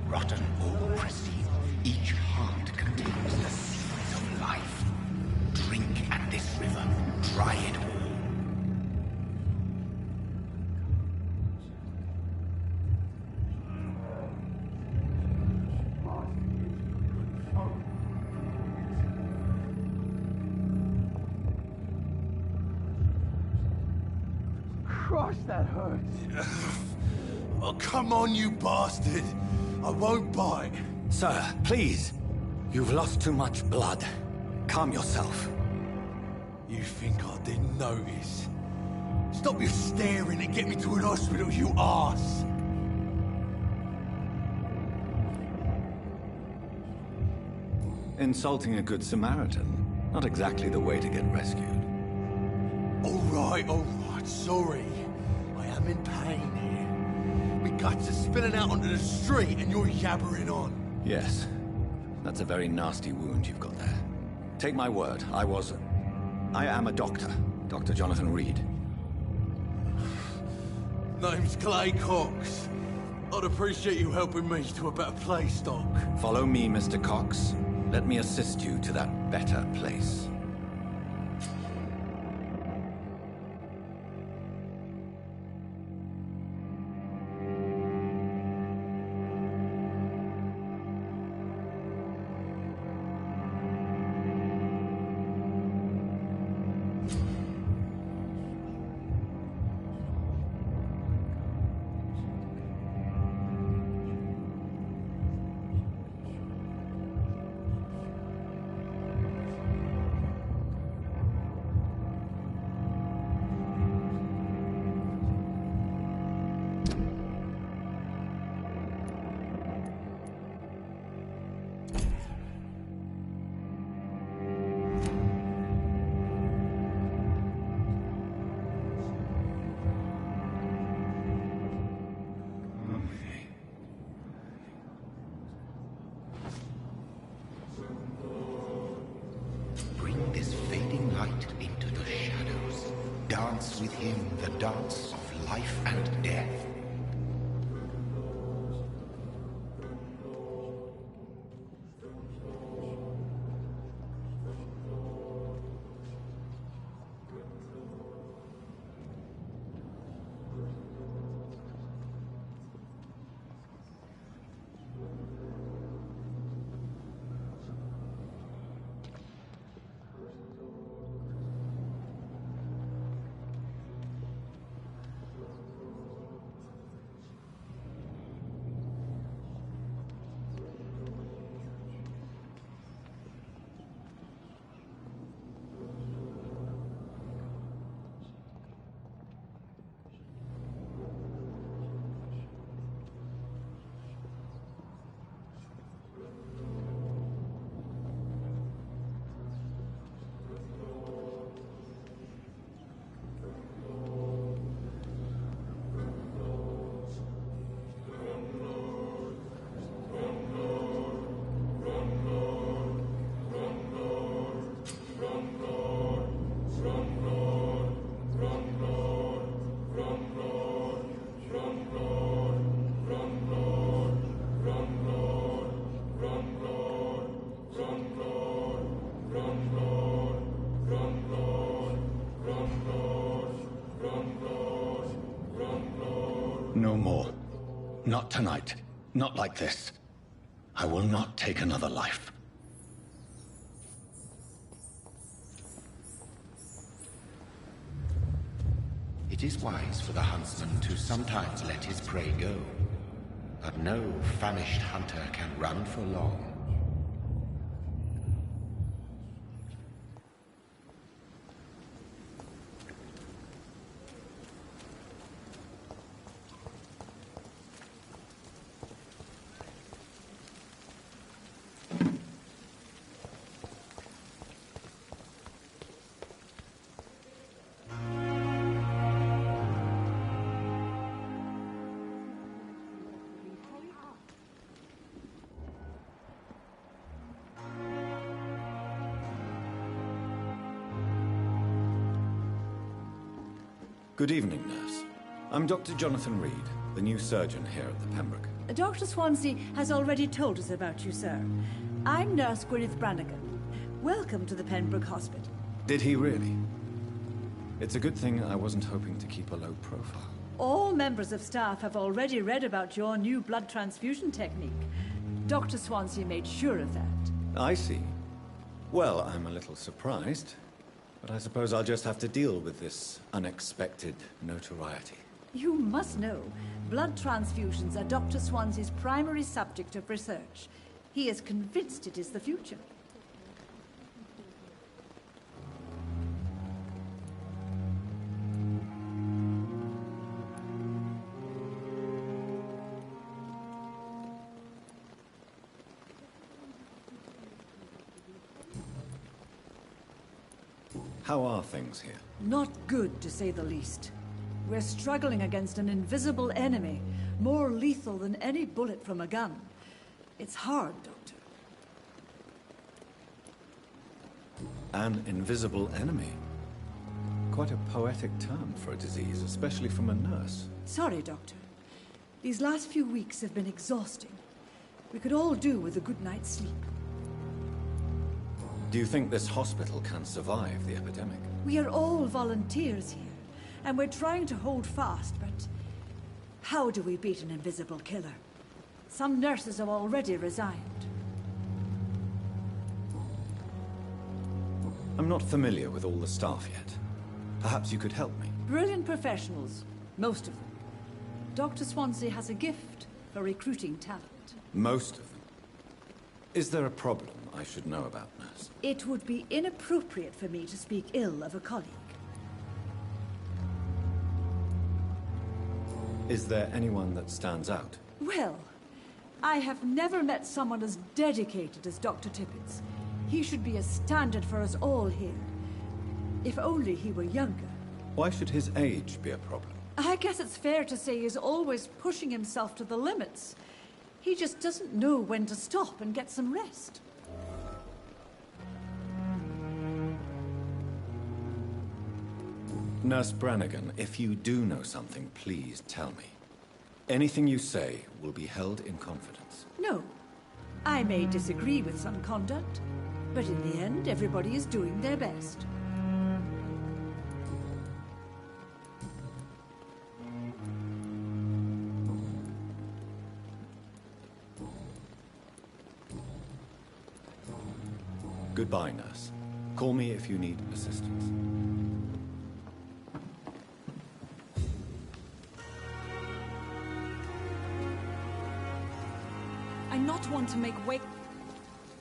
Rotten or pristine, each heart contains the secret of life. Drink at this river, try it all. Christ, that hurts. Oh, come on, you bastard. I won't bite. Sir, please. You've lost too much blood. Calm yourself. You think I didn't notice? Stop your staring and get me to an hospital, you arse! Insulting a good Samaritan. Not exactly the way to get rescued. All right, sorry. I am in pain here. My guts are spilling out onto the street and you're yabbering on. Yes. That's a very nasty wound you've got there. Take my word, I am a doctor. Dr. Jonathan Reed. Name's Clay Cox. I'd appreciate you helping me to a better place, Doc. Follow me, Mr. Cox. Let me assist you to that better place. Bring this fading light into the shadows. Dance with him the dance of life and death. No more. Not tonight. Not like this. I will not take another life. It is wise for the huntsman to sometimes let his prey go. But no famished hunter can run for long. Good evening, nurse. I'm Dr. Jonathan Reed, the new surgeon here at the Pembroke. Dr. Swansea has already told us about you, sir. I'm Nurse Gwyneth Brannigan. Welcome to the Pembroke Hospital. Did he really? It's a good thing I wasn't hoping to keep a low profile. All members of staff have already read about your new blood transfusion technique. Dr. Swansea made sure of that. I see. Well, I'm a little surprised, but I suppose I'll just have to deal with this unexpected notoriety. You must know, blood transfusions are Dr. Swansea's primary subject of research. He is convinced it is the future. How are things here? Not good, to say the least. We're struggling against an invisible enemy, more lethal than any bullet from a gun. It's hard, Doctor. An invisible enemy? Quite a poetic term for a disease, especially from a nurse. Sorry, Doctor. These last few weeks have been exhausting. We could all do with a good night's sleep. Do you think this hospital can survive the epidemic? We are all volunteers here, and we're trying to hold fast, but how do we beat an invisible killer? Some nurses have already resigned. I'm not familiar with all the staff yet. Perhaps you could help me. Brilliant professionals, most of them. Dr. Swansea has a gift for recruiting talent. Most of them? Is there a problem I should know about, nurse? It would be inappropriate for me to speak ill of a colleague. Is there anyone that stands out? Well, I have never met someone as dedicated as Dr. Tippett. He should be a standard for us all here. If only he were younger. Why should his age be a problem? I guess it's fair to say he's always pushing himself to the limits. He just doesn't know when to stop and get some rest. Nurse Brannigan, if you do know something, please tell me. Anything you say will be held in confidence. No. I may disagree with some conduct, but in the end, everybody is doing their best. Goodbye, nurse. Call me if you need assistance. I not want to make way...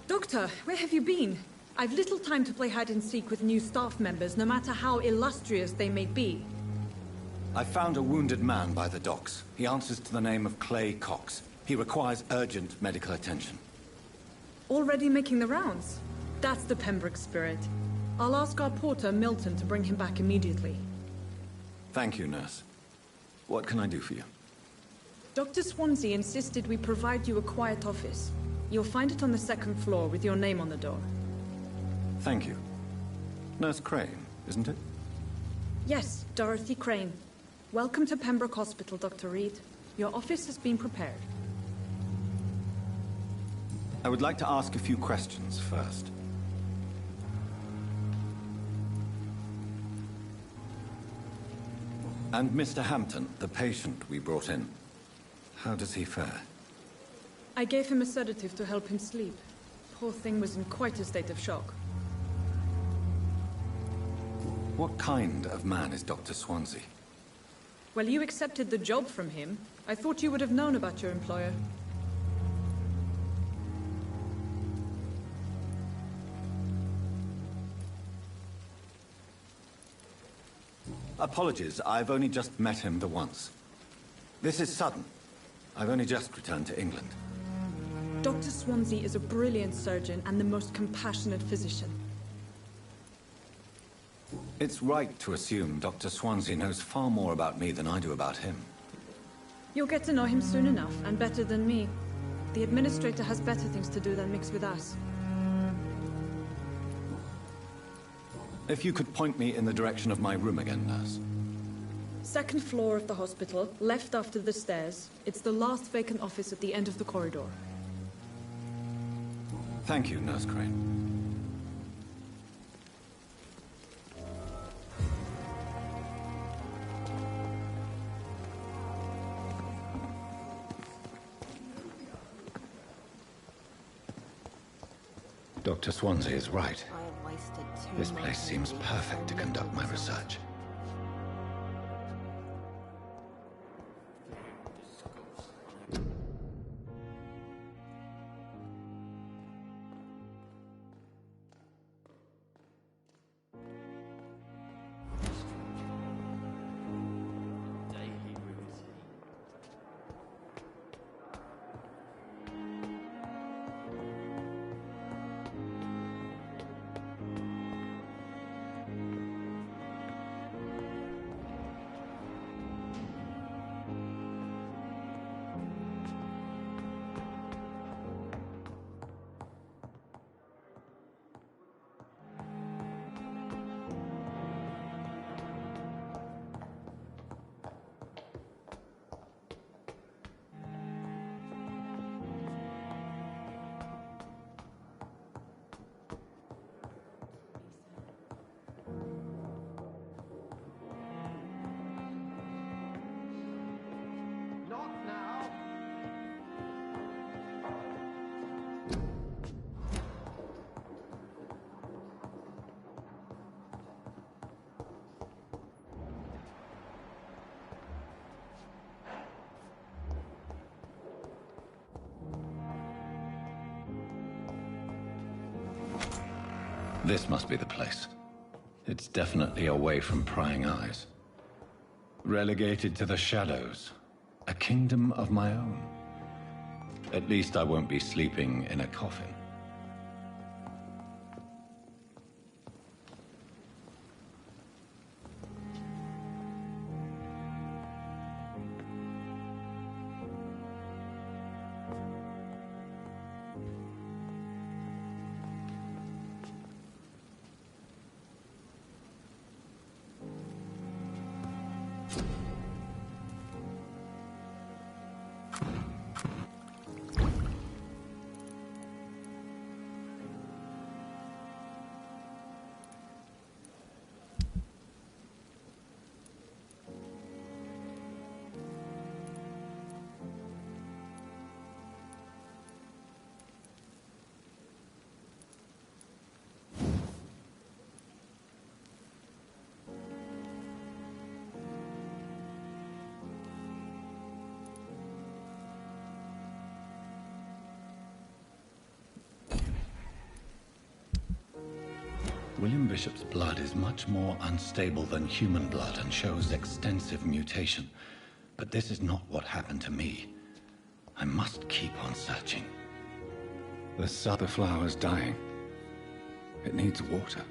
Doctor, where have you been? I've little time to play hide and seek with new staff members, no matter how illustrious they may be. I found a wounded man by the docks. He answers to the name of Clay Cox. He requires urgent medical attention. Already making the rounds? That's the Pembroke spirit. I'll ask our porter, Milton, to bring him back immediately. Thank you, nurse. What can I do for you? Dr. Swansea insisted we provide you a quiet office. You'll find it on the second floor with your name on the door. Thank you. Nurse Crane, isn't it? Yes, Dorothy Crane. Welcome to Pembroke Hospital, Dr. Reed. Your office has been prepared. I would like to ask a few questions first. And Mr. Hampton, the patient we brought in, How does he fare? I gave him a sedative to help him sleep. Poor thing was in quite a state of shock. What kind of man is Dr. Swansea? Well, you accepted the job from him. I thought you would have known about your employer. Apologies, I've only just met him the once. This is sudden. I've only just returned to England. Dr. Swansea is a brilliant surgeon and the most compassionate physician. It's right to assume Dr. Swansea knows far more about me than I do about him. You'll get to know him soon enough, and better than me. The administrator has better things to do than mix with us. If you could point me in the direction of my room again, nurse. Second floor of the hospital, left after the stairs. It's the last vacant office at the end of the corridor. Thank you, Nurse Crane. Dr. Swansea is right. This place seems perfect to conduct my research. This must be the place. It's definitely away from prying eyes. Relegated to the shadows. A kingdom of my own. At least I won't be sleeping in a coffin. William Bishop's blood is much more unstable than human blood and shows extensive mutation. But this is not what happened to me. I must keep on searching. The flower's dying. It needs water.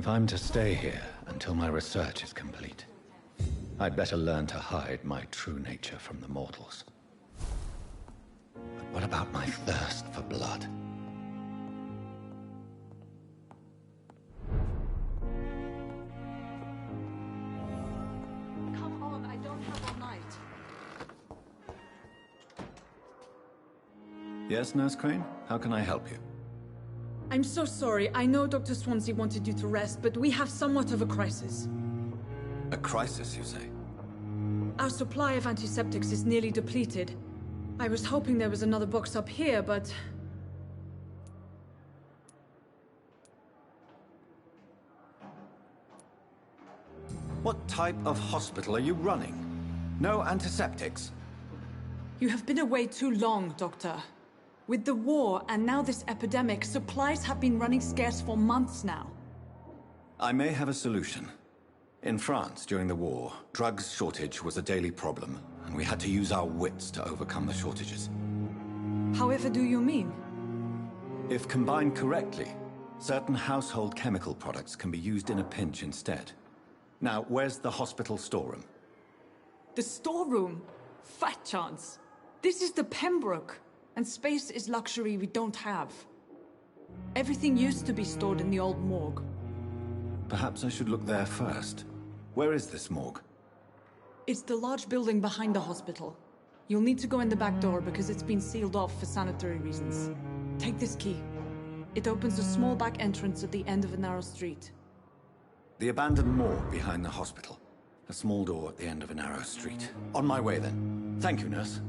If I'm to stay here until my research is complete, I'd better learn to hide my true nature from the mortals. But what about my thirst for blood? Come on, I don't have all night. Yes, Nurse Crane? How can I help you? I'm so sorry. I know Dr. Swansea wanted you to rest, but we have somewhat of a crisis. A crisis, you say? Our supply of antiseptics is nearly depleted. I was hoping there was another box up here, but... What type of hospital are you running? No antiseptics? You have been away too long, Doctor. With the war and now this epidemic, supplies have been running scarce for months now. I may have a solution. In France, during the war, drugs shortage was a daily problem, and we had to use our wits to overcome the shortages. However do you mean? If combined correctly, certain household chemical products can be used in a pinch instead. Now, where's the hospital storeroom? The storeroom? Fat chance. This is the Pembroke, and space is luxury we don't have. Everything used to be stored in the old morgue. Perhaps I should look there first. Where is this morgue? It's the large building behind the hospital. You'll need to go in the back door because it's been sealed off for sanitary reasons. Take this key. It opens a small back entrance at the end of a narrow street. The abandoned morgue behind the hospital. A small door at the end of a narrow street. On my way then. Thank you, nurse.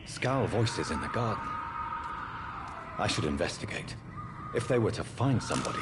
Scowl voices in the garden. I should investigate. If they were to find somebody...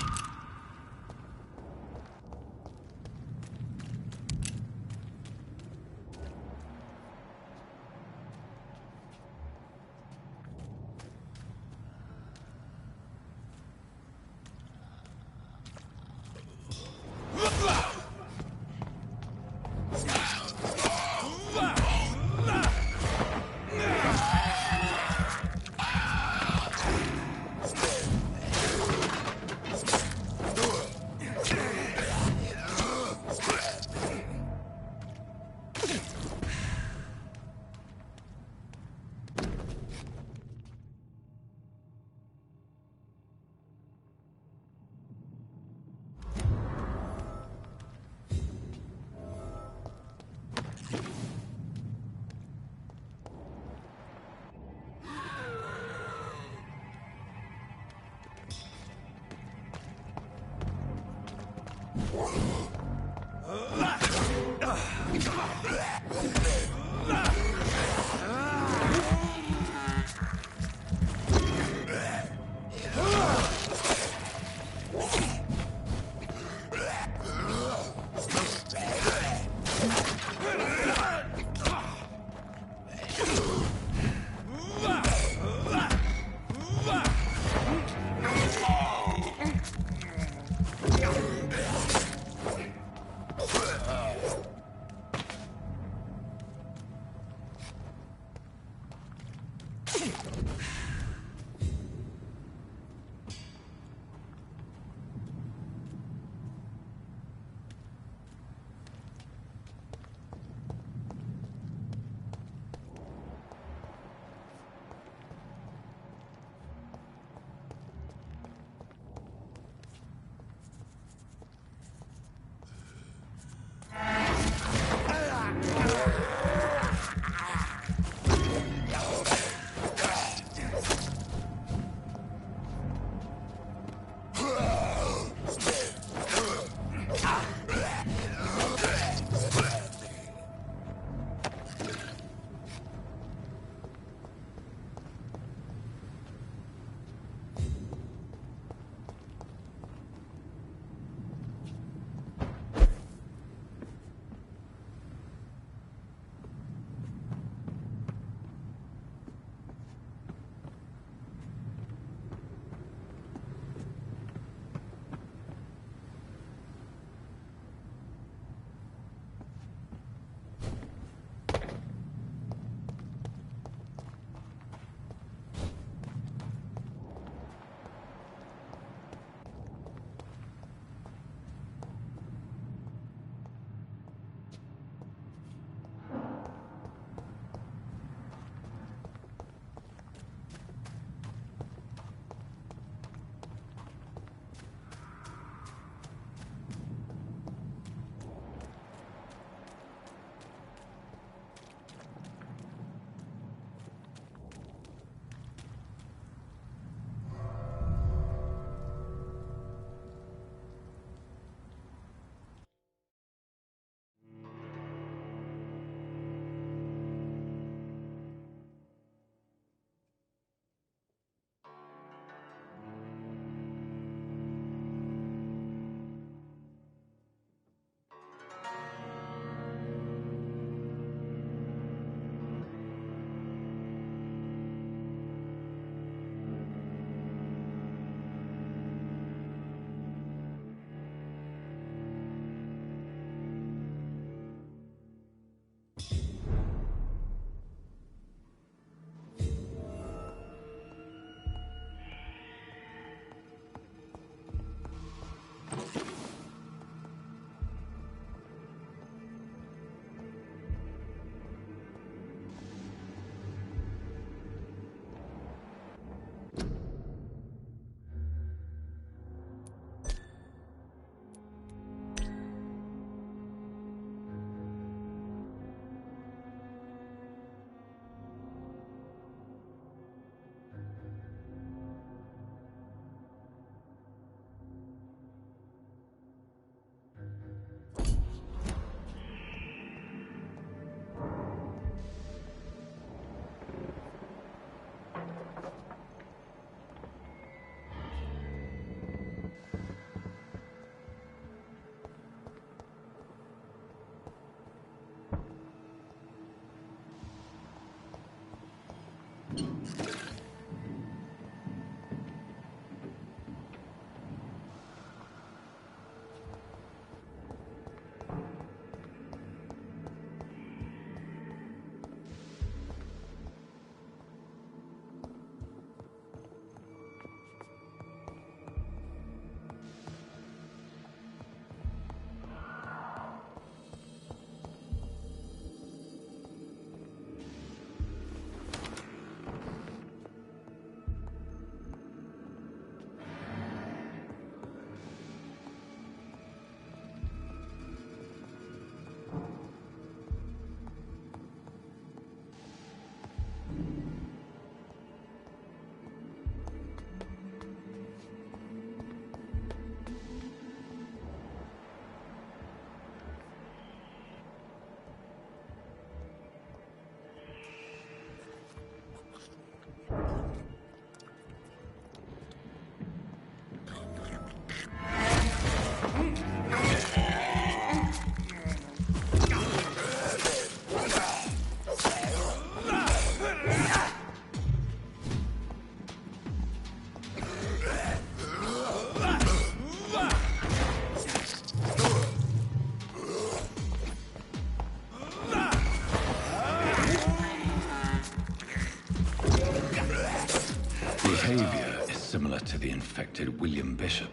similar to the infected William Bishop.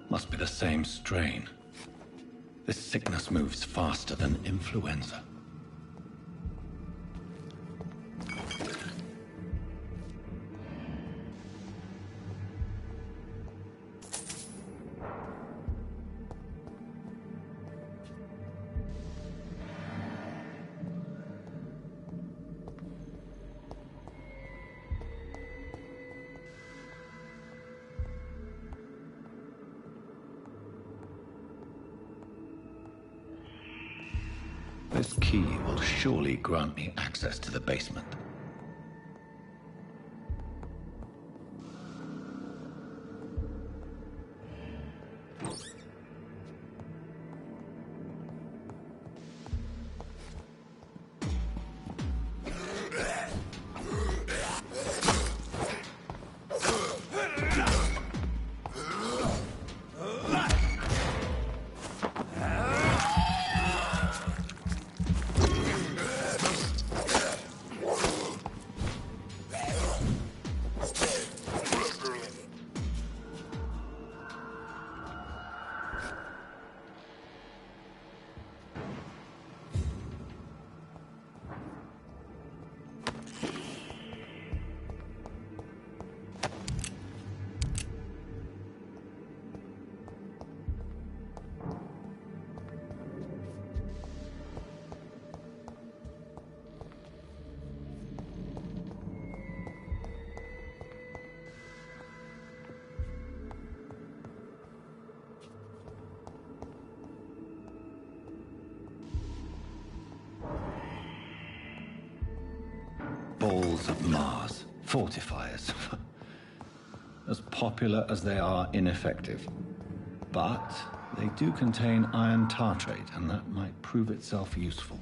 Must be the same strain. This sickness moves faster than influenza. This key will surely grant me access to the basement. Balls of Mars. Fortifiers. As popular as they are ineffective. But they do contain iron tartrate, and that might prove itself useful.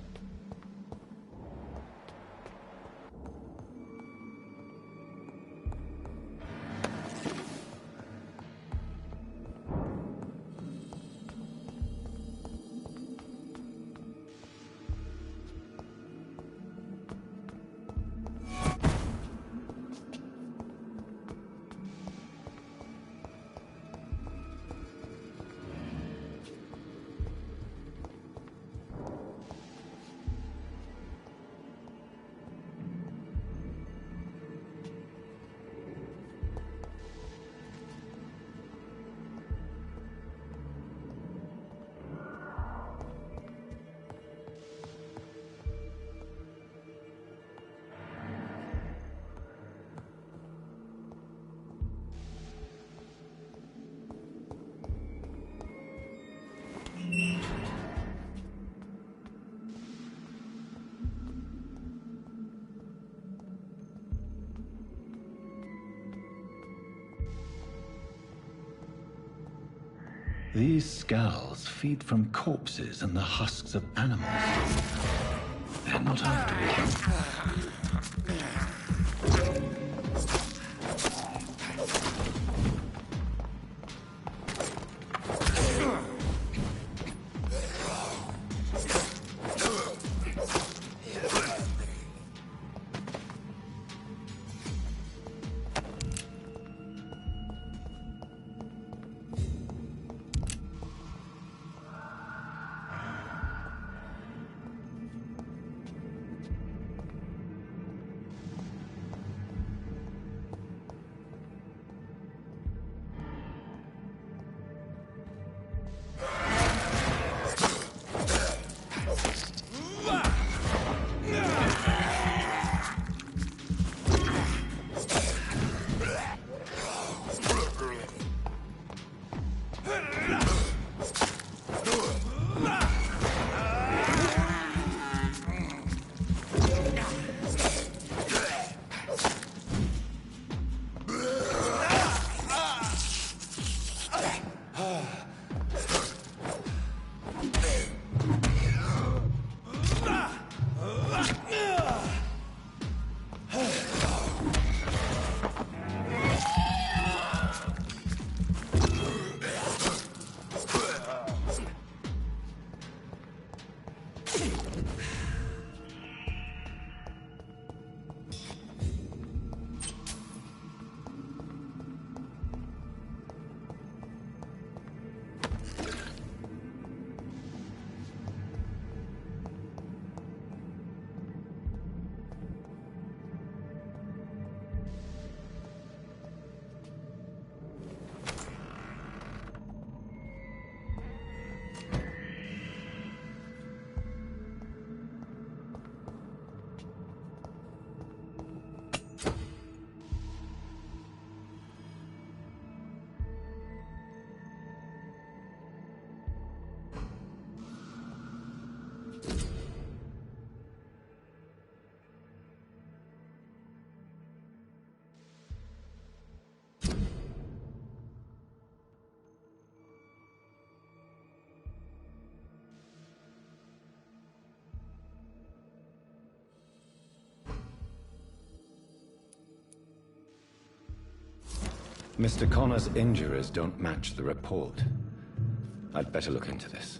These scowls feed from corpses and the husks of animals. They're not after me. Mr. Connor's injuries don't match the report. I'd better look into this.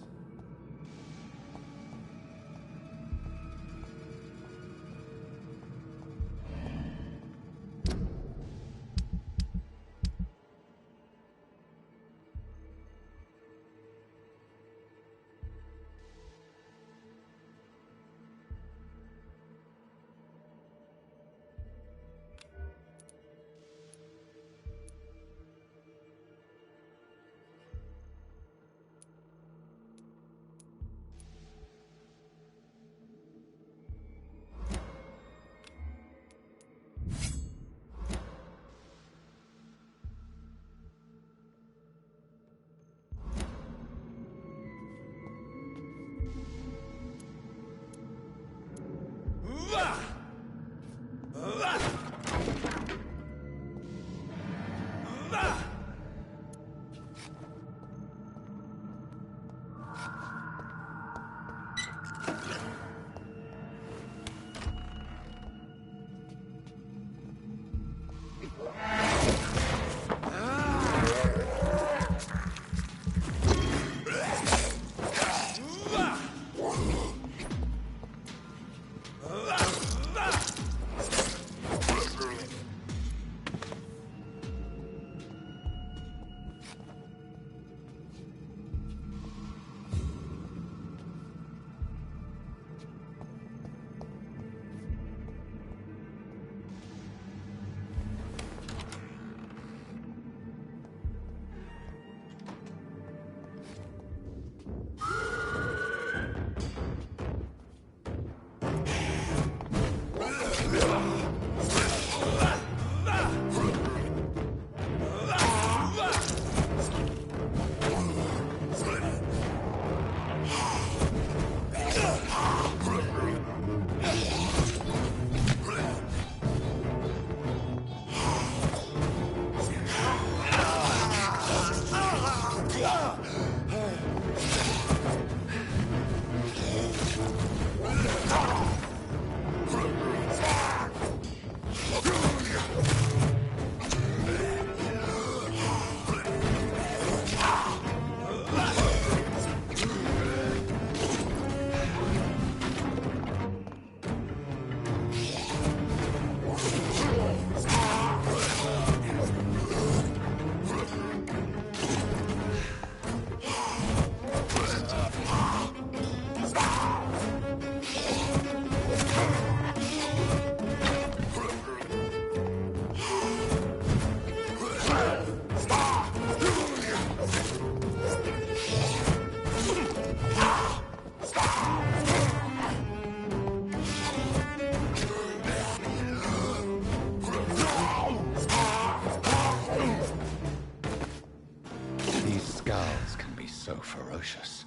Ferocious.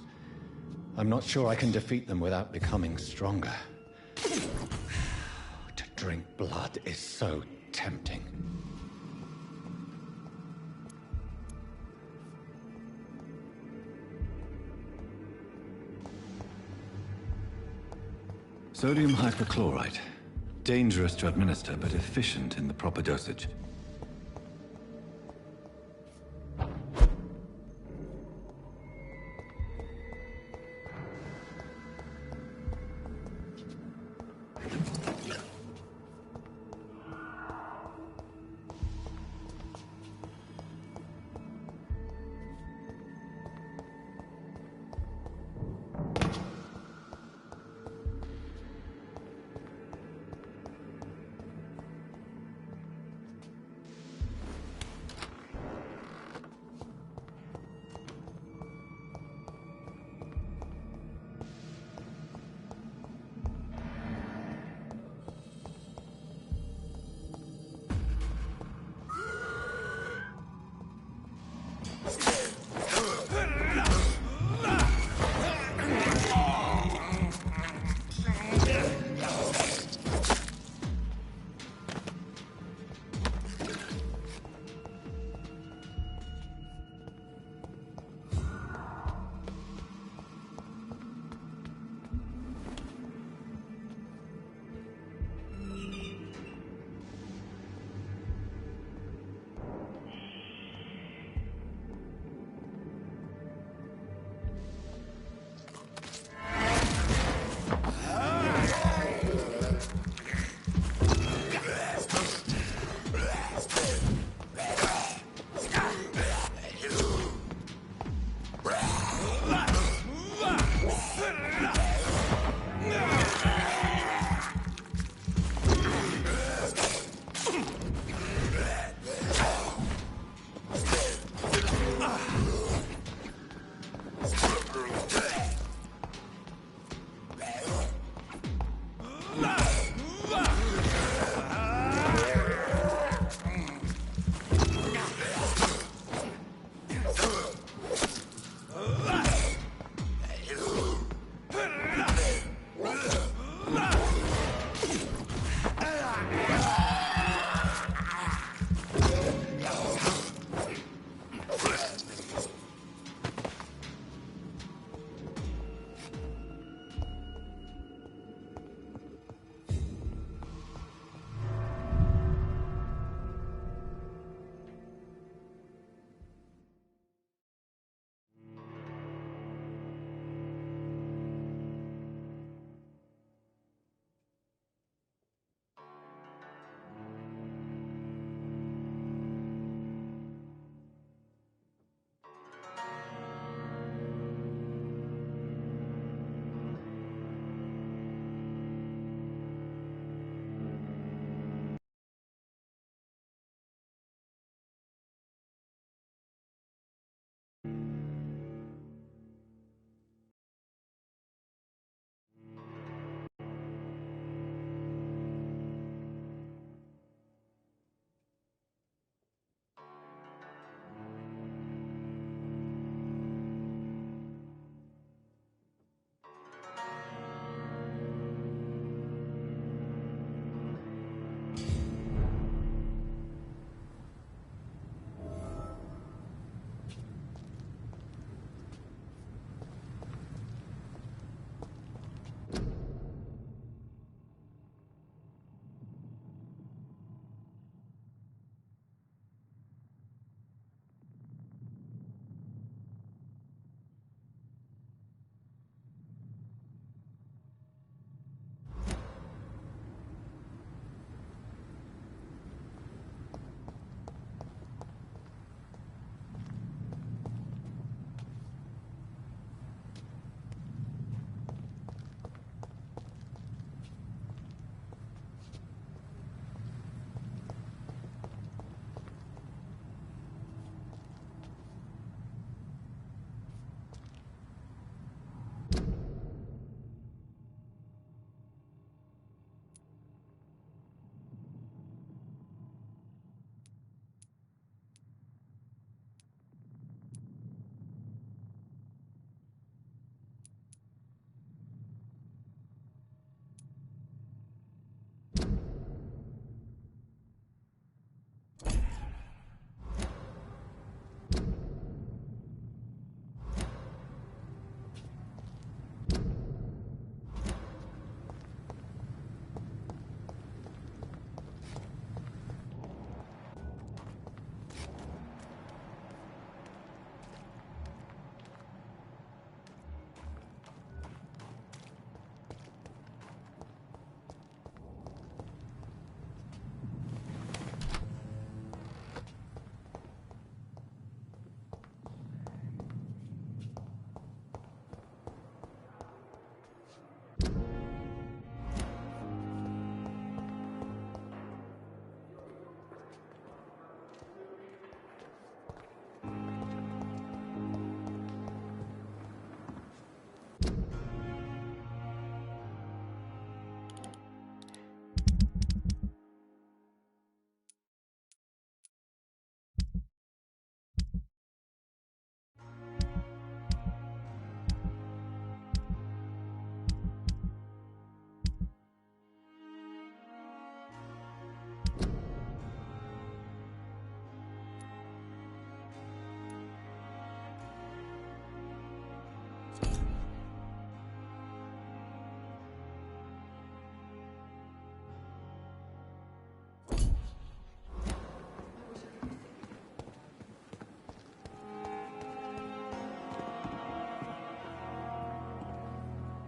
I'm not sure I can defeat them without becoming stronger. To drink blood is so tempting. Sodium hypochlorite. Dangerous to administer, but efficient in the proper dosage.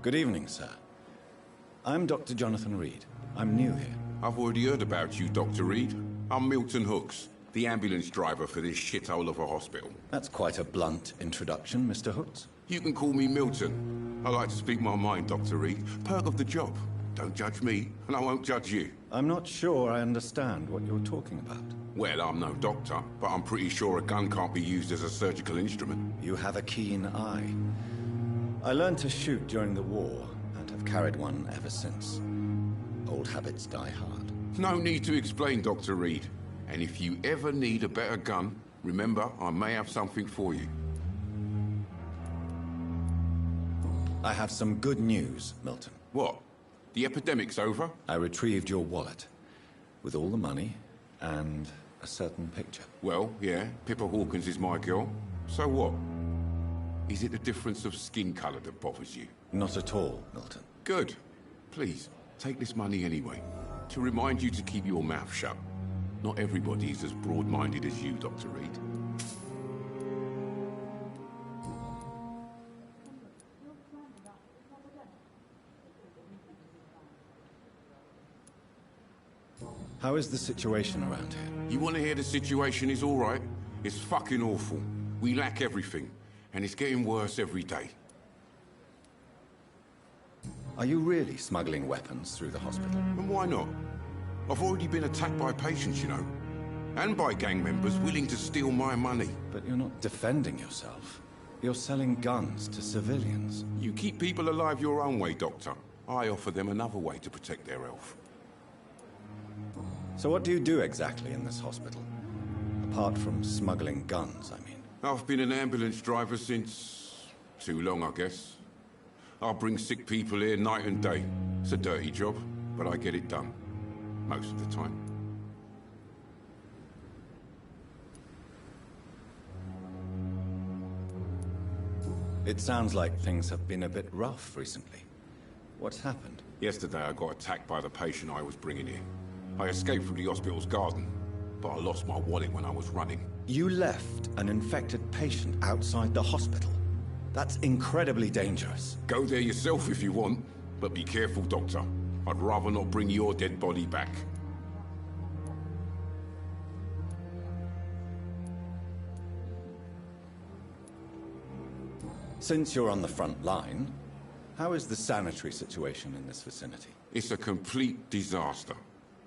Good evening, sir. I'm Dr. Jonathan Reed. I'm new here. I've already heard about you, Dr. Reed. I'm Milton Hooks, the ambulance driver for this shithole of a hospital. That's quite a blunt introduction, Mr. Hooks. You can call me Milton. I like to speak my mind, Dr. Reed. Perk of the job. Don't judge me, and I won't judge you. I'm not sure I understand what you're talking about. Well, I'm no doctor, but I'm pretty sure a gun can't be used as a surgical instrument. You have a keen eye. I learned to shoot during the war, and have carried one ever since. Old habits die hard. No need to explain, Dr. Reed. And if you ever need a better gun, remember, I may have something for you. I have some good news, Milton. What? The epidemic's over? I retrieved your wallet, with all the money, and a certain picture. Well, yeah, Pippa Hawkins is my girl. So what? Is it the difference of skin color that bothers you? Not at all, Milton. Good. Please, take this money anyway. To remind you to keep your mouth shut. Not everybody is as broad-minded as you, Dr. Reed. How is the situation around here? You want to hear the situation is all right? It's fucking awful. We lack everything, and it's getting worse every day. Are you really smuggling weapons through the hospital? And why not? I've already been attacked by patients, you know. And by gang members willing to steal my money. But you're not defending yourself. You're selling guns to civilians. You keep people alive your own way, Doctor. I offer them another way to protect their health. So what do you do exactly in this hospital? Apart from smuggling guns, I mean. I've been an ambulance driver since... too long, I guess. I bring sick people here night and day. It's a dirty job, but I get it done. Most of the time. It sounds like things have been a bit rough recently. What's happened? Yesterday I got attacked by the patient I was bringing here. I escaped from the hospital's garden, but I lost my wallet when I was running. You left an infected patient outside the hospital? That's incredibly dangerous. Go there yourself if you want, but be careful, Doctor. I'd rather not bring your dead body back. Since you're on the front line, how is the sanitary situation in this vicinity? It's a complete disaster.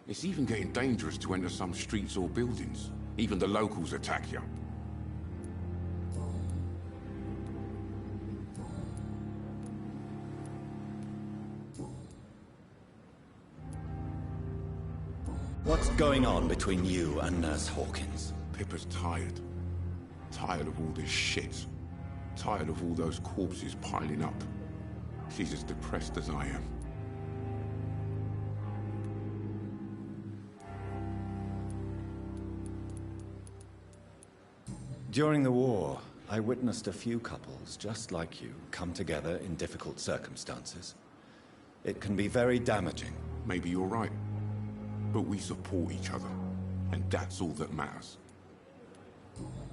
It's even getting dangerous to enter some streets or buildings. Even the locals attack you. What's going on between you and Nurse Hawkins? Pippa's tired. Tired of all this shit. Tired of all those corpses piling up. She's as depressed as I am. During the war, I witnessed a few couples just like you come together in difficult circumstances. It can be very damaging. Maybe you're right. But we support each other. And that's all that matters.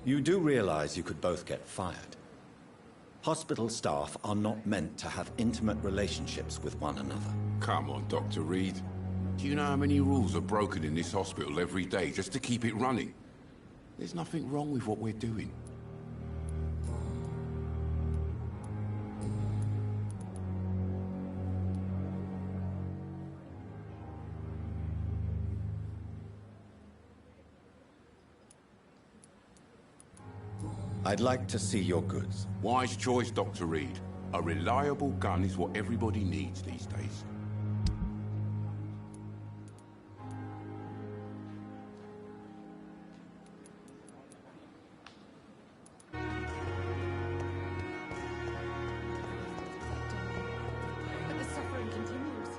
You do realize you could both get fired. Hospital staff are not meant to have intimate relationships with one another. Come on, Dr. Reed. Do you know how many rules are broken in this hospital every day just to keep it running? There's nothing wrong with what we're doing. I'd like to see your goods. Wise choice, Dr. Reed. A reliable gun is what everybody needs these days. But the suffering continues.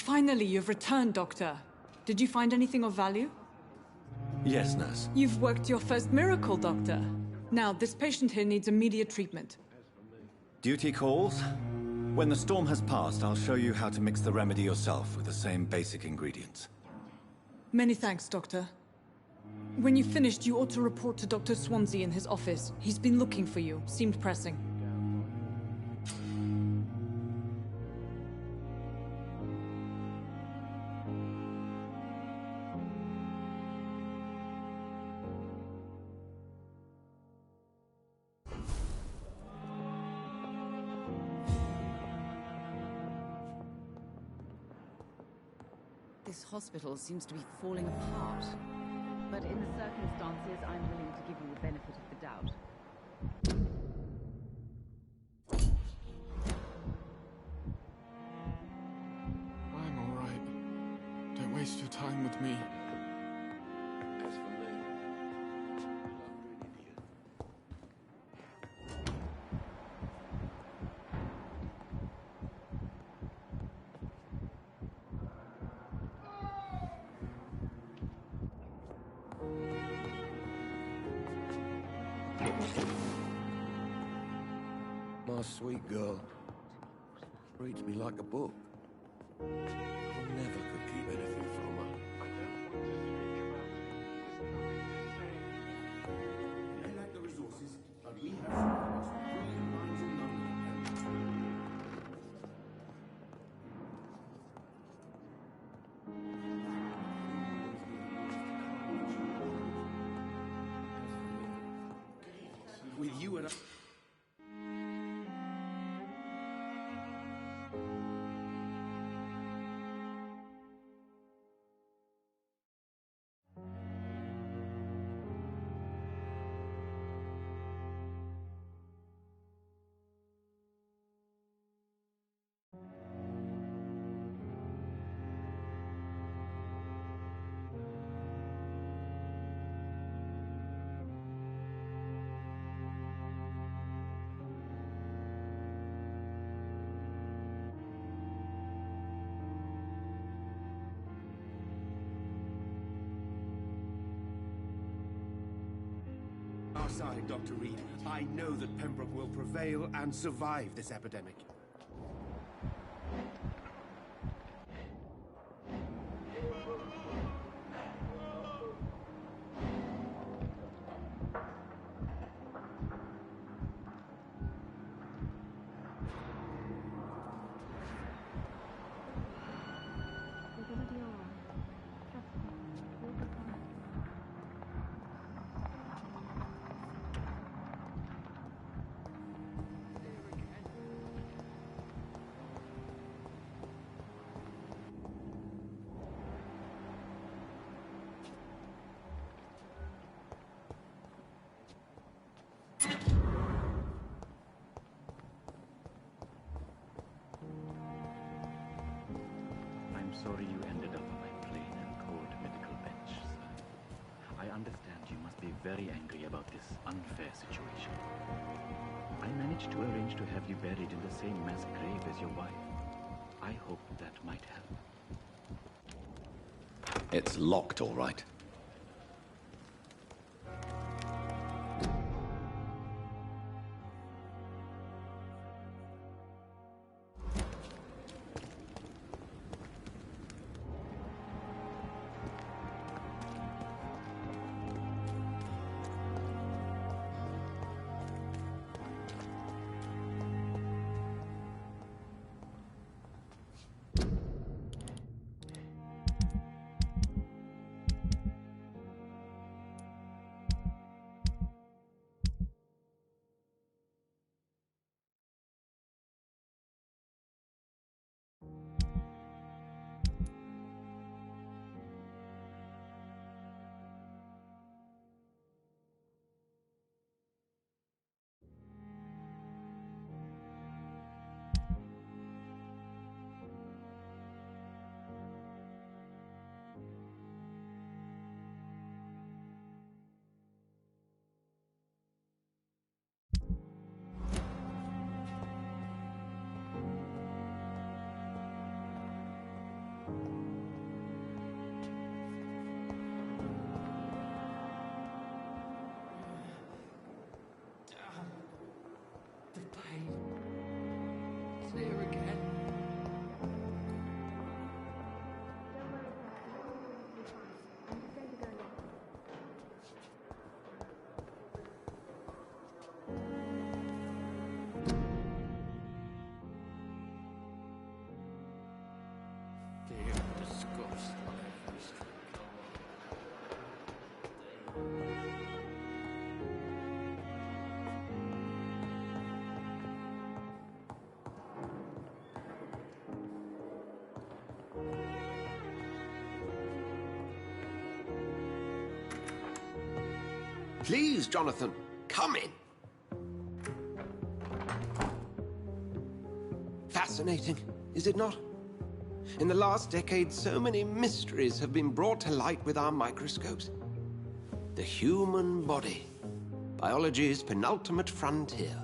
Finally, you've returned, Doctor. Did you find anything of value? Yes, nurse. You've worked your first miracle, Doctor. Now, this patient here needs immediate treatment. Duty calls. When the storm has passed, I'll show you how to mix the remedy yourself with the same basic ingredients. Many thanks, Doctor. When you've finished, you ought to report to Dr. Swansea in his office. He's been looking for you. Seemed pressing. This hospital seems to be falling apart. But in the circumstances, I'm willing to give you the benefit of the doubt. I'm all right. Don't waste your time with me. As for me, my sweet girl reads me like a book. I never could keep anything from her. They lack the resources, but we have some of the most brilliant minds in London. With you and I... Our side, Dr. Reed. I know that Pembroke will prevail and survive this epidemic. I'm sorry you ended up on my plain and cold medical bench, sir. I understand you must be very angry about this unfair situation. I managed to arrange to have you buried in the same mass grave as your wife. I hope that might help. It's locked, all right. Please, Jonathan, come in. Fascinating, is it not? In the last decade, so many mysteries have been brought to light with our microscopes. The human body, biology's penultimate frontier.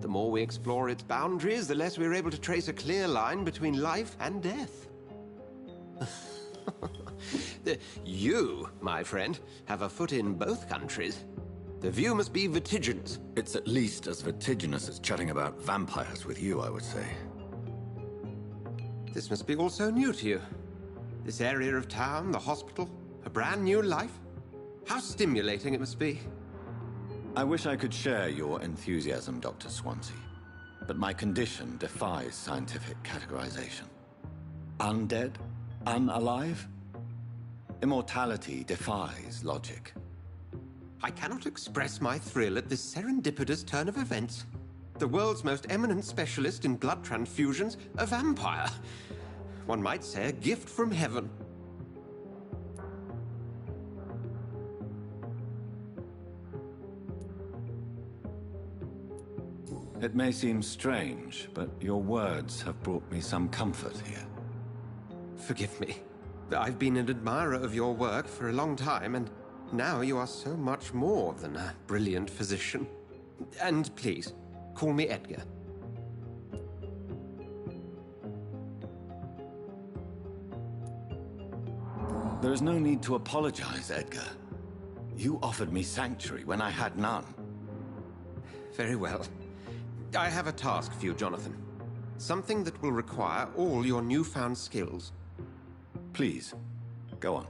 The more we explore its boundaries, the less we're able to trace a clear line between life and death. You, my friend, have a foot in both countries. The view must be vertiginous. It's at least as vertiginous as chatting about vampires with you, I would say. This must be all so new to you. This area of town, the hospital, a brand new life. How stimulating it must be. I wish I could share your enthusiasm, Dr. Swansea, but my condition defies scientific categorization. Undead? Unalive? Immortality defies logic. I cannot express my thrill at this serendipitous turn of events. The world's most eminent specialist in blood transfusions, a vampire. One might say a gift from heaven. It may seem strange, but your words have brought me some comfort here. Forgive me. I've been an admirer of your work for a long time, and now you are so much more than a brilliant physician. And please, call me Edgar. There is no need to apologize, Edgar. You offered me sanctuary when I had none. Very well. I have a task for you, Jonathan. Something that will require all your newfound skills. Please, go on.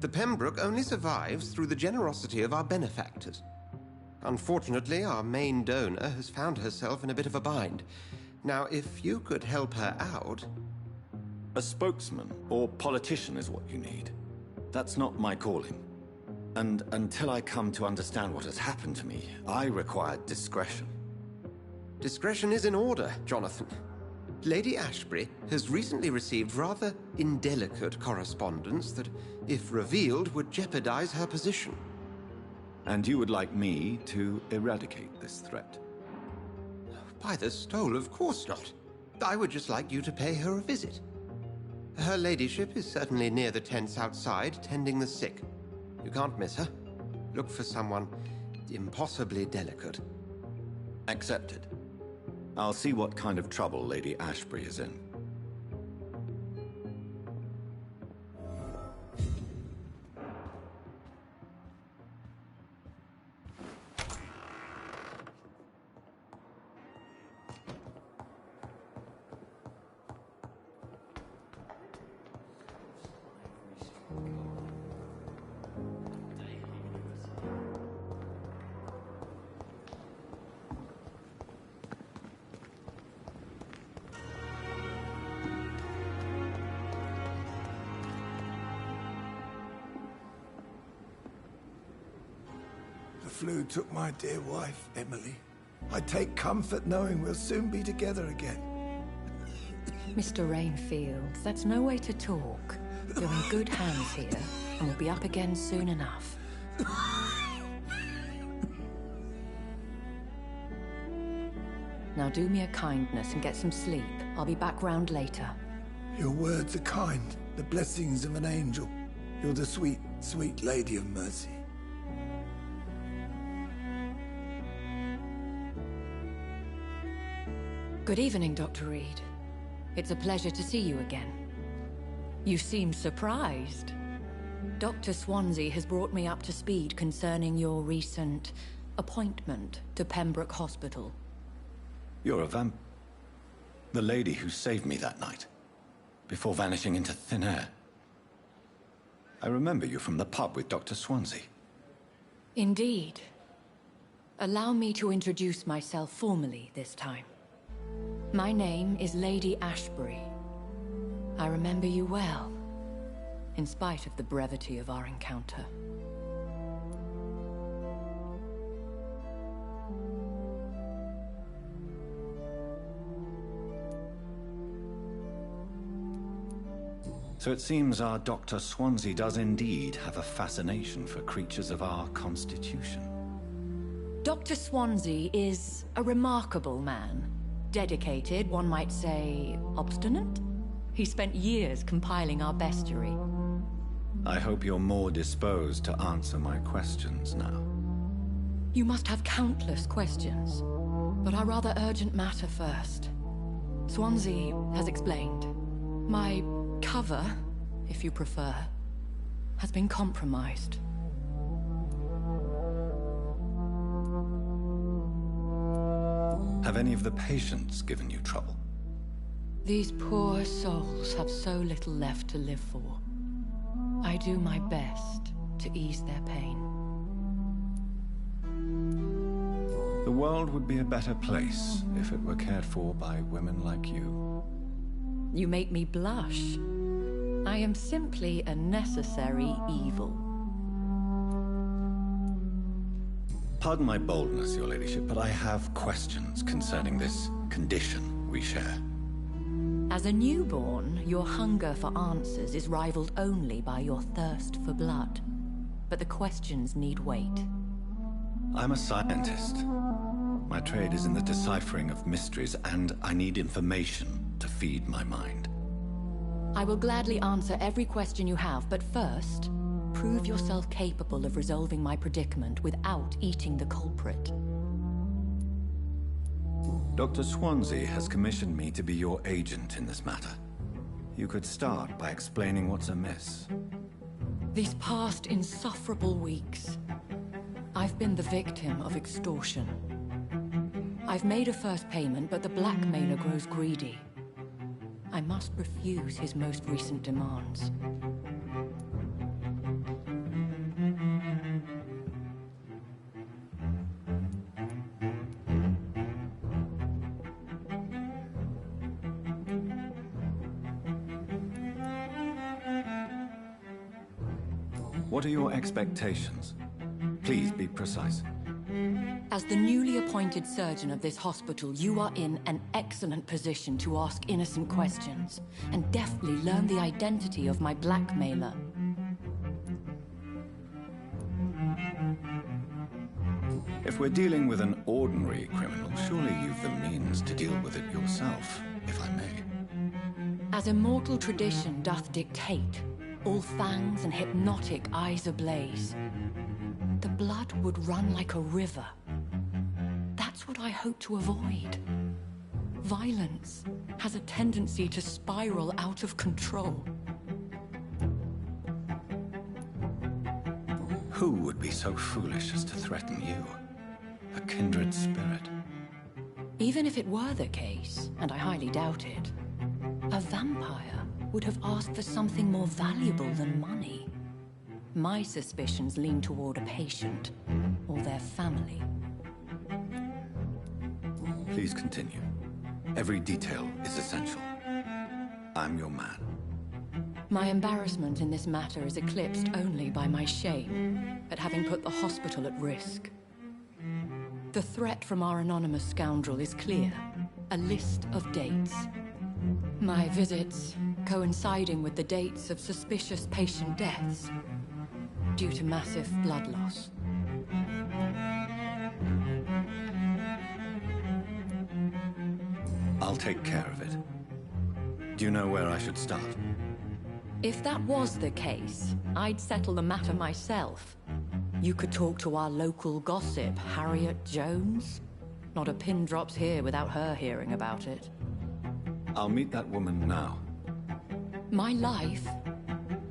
The Pembroke only survives through the generosity of our benefactors. Unfortunately, our main donor has found herself in a bit of a bind. Now, if you could help her out... A spokesman or politician is what you need. That's not my calling. And until I come to understand what has happened to me, I require discretion. Discretion is in order, Jonathan. Lady Ashbury has recently received rather indelicate correspondence that, if revealed, would jeopardize her position. And you would like me to eradicate this threat? By the stole, of course not. I would just like you to pay her a visit. Her ladyship is certainly near the tents outside, tending the sick. You can't miss her. Look for someone impossibly delicate. Accepted. I'll see what kind of trouble Lady Ashbury is in. The flu took my dear wife, Emily. I take comfort knowing we'll soon be together again. Mr. Rainfield, that's no way to talk. You're in good hands here, and we'll be up again soon enough. Now do me a kindness and get some sleep. I'll be back round later. Your words are kind, the blessings of an angel. You're the sweet, sweet Lady of Mercy. Good evening, Dr. Reed. It's a pleasure to see you again. You seem surprised. Dr. Swansea has brought me up to speed concerning your recent appointment to Pembroke Hospital. You're a the lady who saved me that night, before vanishing into thin air. I remember you from the pub with Dr. Swansea. Indeed. Allow me to introduce myself formally this time. My name is Lady Ashbury. I remember you well, in spite of the brevity of our encounter. So it seems our Dr. Swansea does indeed have a fascination for creatures of our constitution. Dr. Swansea is a remarkable man. Dedicated, one might say, obstinate? He spent years compiling our bestiary. I hope you're more disposed to answer my questions now. You must have countless questions, but our rather urgent matter first. Swansea has explained. My cover, if you prefer, has been compromised. Have any of the patients given you trouble? These poor souls have so little left to live for. I do my best to ease their pain. The world would be a better place if it were cared for by women like you. You make me blush. I am simply a necessary evil. Pardon my boldness, your ladyship, but I have questions concerning this condition we share. As a newborn, your hunger for answers is rivaled only by your thirst for blood. But the questions need wait. I'm a scientist. My trade is in the deciphering of mysteries, and I need information to feed my mind. I will gladly answer every question you have, but first, prove yourself capable of resolving my predicament without eating the culprit. Dr. Swansea has commissioned me to be your agent in this matter. You could start by explaining what's amiss. These past insufferable weeks, I've been the victim of extortion. I've made a first payment, but the blackmailer grows greedy. I must refuse his most recent demands. What are your expectations? Please be precise. As the newly appointed surgeon of this hospital, you are in an excellent position to ask innocent questions and deftly learn the identity of my blackmailer. If we're dealing with an ordinary criminal, surely you've the means to deal with it yourself, if I may. As immortal tradition doth dictate, all fangs and hypnotic eyes ablaze, the blood would run like a river. That's what I hope to avoid. Violence has a tendency to spiral out of control. Who would be so foolish as to threaten you? A kindred spirit. Even if it were the case, and I highly doubt it, a vampire would have asked for something more valuable than money. My suspicions lean toward a patient, or their family. Please continue. Every detail is essential. I'm your man. My embarrassment in this matter is eclipsed only by my shame at having put the hospital at risk. The threat from our anonymous scoundrel is clear. A list of dates. My visits coinciding with the dates of suspicious patient deaths due to massive blood loss. I'll take care of it. Do you know where I should start? If that was the case, I'd settle the matter myself. You could talk to our local gossip, Harriet Jones. Not a pin drops here without her hearing about it. I'll meet that woman now. My life,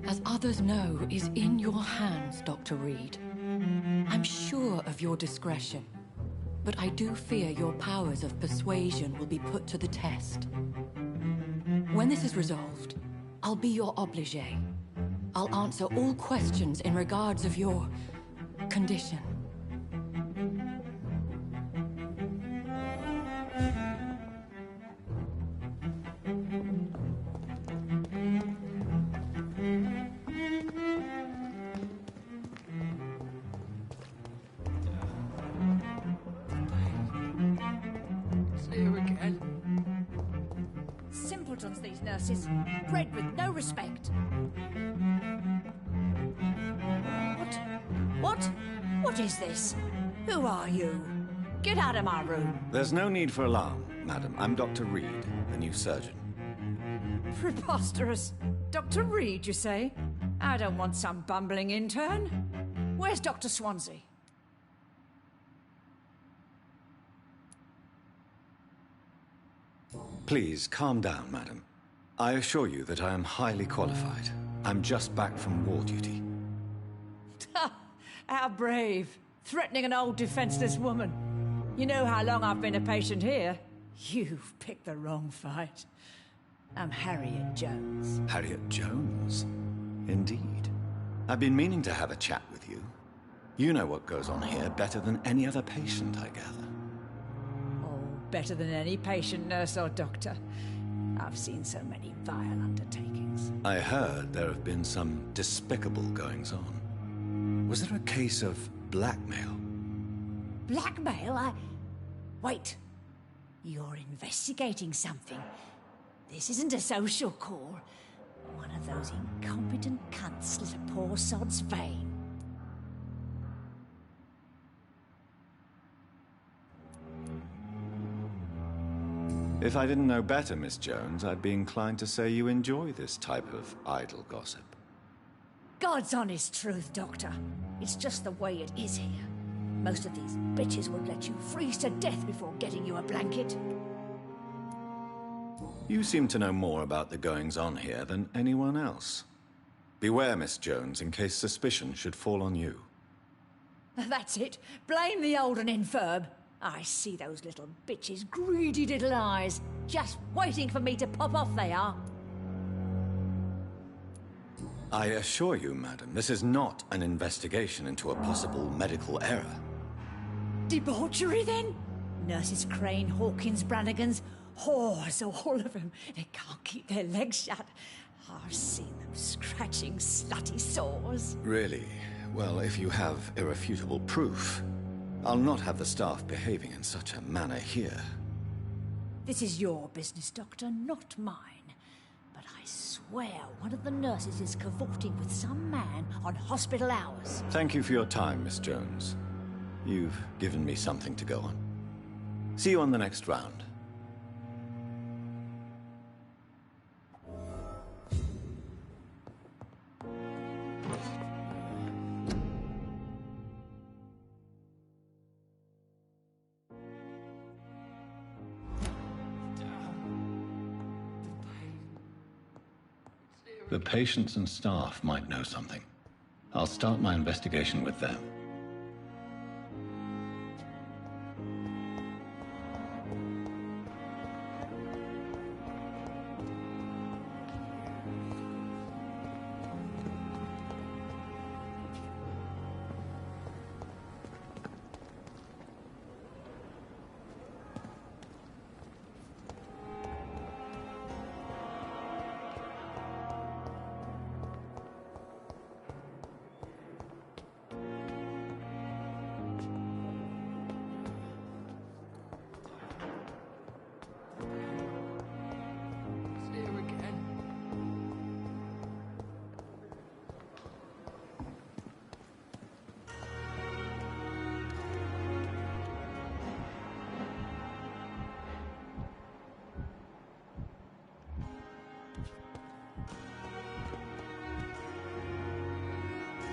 as others know, is in your hands, Dr. Reed. I'm sure of your discretion, but I do fear your powers of persuasion will be put to the test. When this is resolved, I'll be your obligé. I'll answer all questions in regards of your condition. automatons, these nurses. Bred with no respect. What? What is this? Who are you? Get out of my room. There's no need for alarm, madam. I'm Dr. Reed, the new surgeon. Preposterous. Dr. Reed, you say? I don't want some bumbling intern. Where's Dr. Swansea? Please, calm down, madam. I assure you that I am highly qualified. I'm just back from war duty. How brave. Threatening an old defenseless woman. You know how long I've been a patient here? You've picked the wrong fight. I'm Harriet Jones. Harriet Jones? Indeed. I've been meaning to have a chat with you. You know what goes on here better than any other patient, I gather. Oh, better than any patient, nurse or doctor. I've seen so many vile undertakings. I heard there have been some despicable goings-on. Was there a case of blackmail? Blackmail? Wait. You're investigating something. This isn't a social call. One of those incompetent cunts slit a poor sod's vein. If I didn't know better, Miss Jones, I'd be inclined to say you enjoy this type of idle gossip. God's honest truth, Doctor. It's just the way it is here. Most of these bitches would let you freeze to death before getting you a blanket. You seem to know more about the goings-on here than anyone else. Beware, Miss Jones, in case suspicion should fall on you. That's it. Blame the old and infirm. I see those little bitches' greedy little eyes. Just waiting for me to pop off they are. I assure you, madam, this is not an investigation into a possible medical error. Debauchery, then? Nurses Crane, Hawkins, Brannigans, whores, all of them. They can't keep their legs shut. I've seen them scratching slutty sores. Really? Well, if you have irrefutable proof, I'll not have the staff behaving in such a manner here. This is your business, Doctor, not mine. But I swear one of the nurses is cavorting with some man on hospital hours. Thank you for your time, Miss Jones. You've given me something to go on. See you on the next round. The patients and staff might know something. I'll start my investigation with them.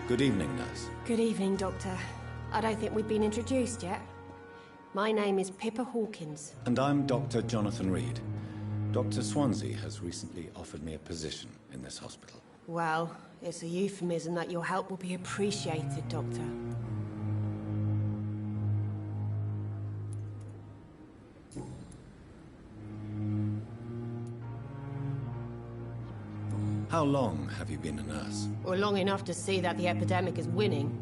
Good evening, nurse. Good evening, Doctor. I don't think we've been introduced yet. My name is Pippa Hawkins. And I'm Dr. Jonathan Reed. Dr. Swansea has recently offered me a position in this hospital. Well, it's a euphemism that your help will be appreciated, Doctor. How long have you been a nurse? Well, long enough to see that the epidemic is winning.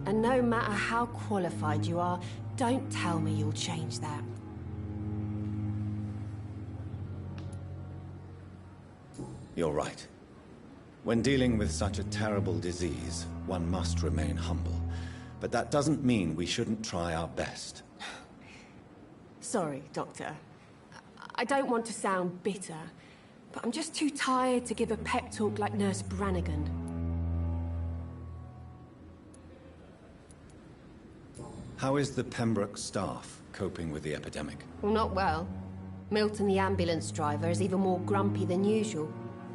And no matter how qualified you are, don't tell me you'll change that. You're right. When dealing with such a terrible disease, one must remain humble. But that doesn't mean we shouldn't try our best. Sorry, Doctor. I don't want to sound bitter, but I'm just too tired to give a pep talk like Nurse Brannigan. How is the Pembroke staff coping with the epidemic? Well, not well. Milton, the ambulance driver, is even more grumpy than usual,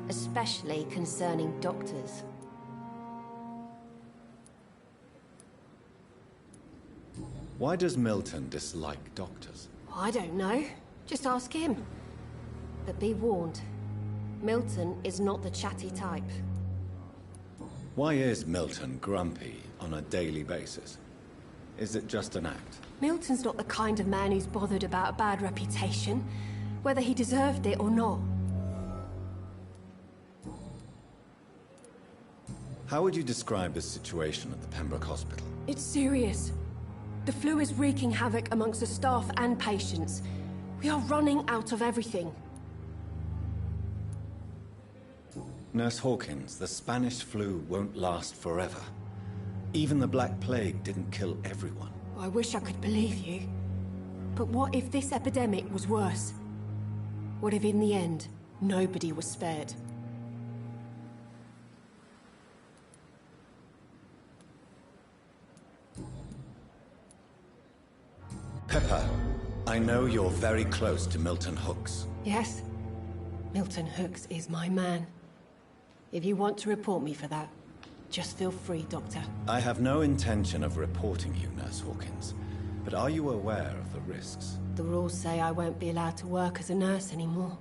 especially concerning doctors. Why does Milton dislike doctors? I don't know. Just ask him. But be warned, Milton is not the chatty type. Why is Milton grumpy on a daily basis? Is it just an act? Milton's not the kind of man who's bothered about a bad reputation, whether he deserved it or not. How would you describe the situation at the Pembroke Hospital? It's serious. The flu is wreaking havoc amongst the staff and patients. We are running out of everything. Nurse Hawkins, the Spanish flu won't last forever. Even the Black Plague didn't kill everyone. I wish I could believe you. But what if this epidemic was worse? What if in the end, nobody was spared? Pepper, I know you're very close to Milton Hooks. Yes, Milton Hooks is my man. If you want to report me for that, just feel free, Doctor. I have no intention of reporting you, Nurse Hawkins. But are you aware of the risks? The rules say I won't be allowed to work as a nurse anymore.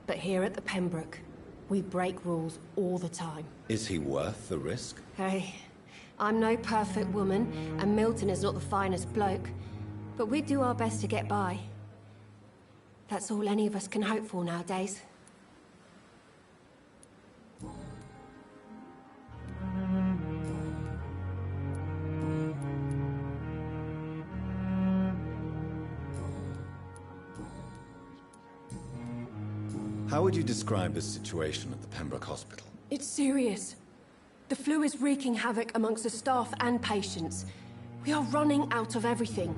But here at the Pembroke, we break rules all the time. Is he worth the risk? Hey, I'm no perfect woman, and Milton is not the finest bloke. But we do our best to get by. That's all any of us can hope for nowadays. How would you describe the situation at the Pembroke Hospital? It's serious. The flu is wreaking havoc amongst the staff and patients. We are running out of everything.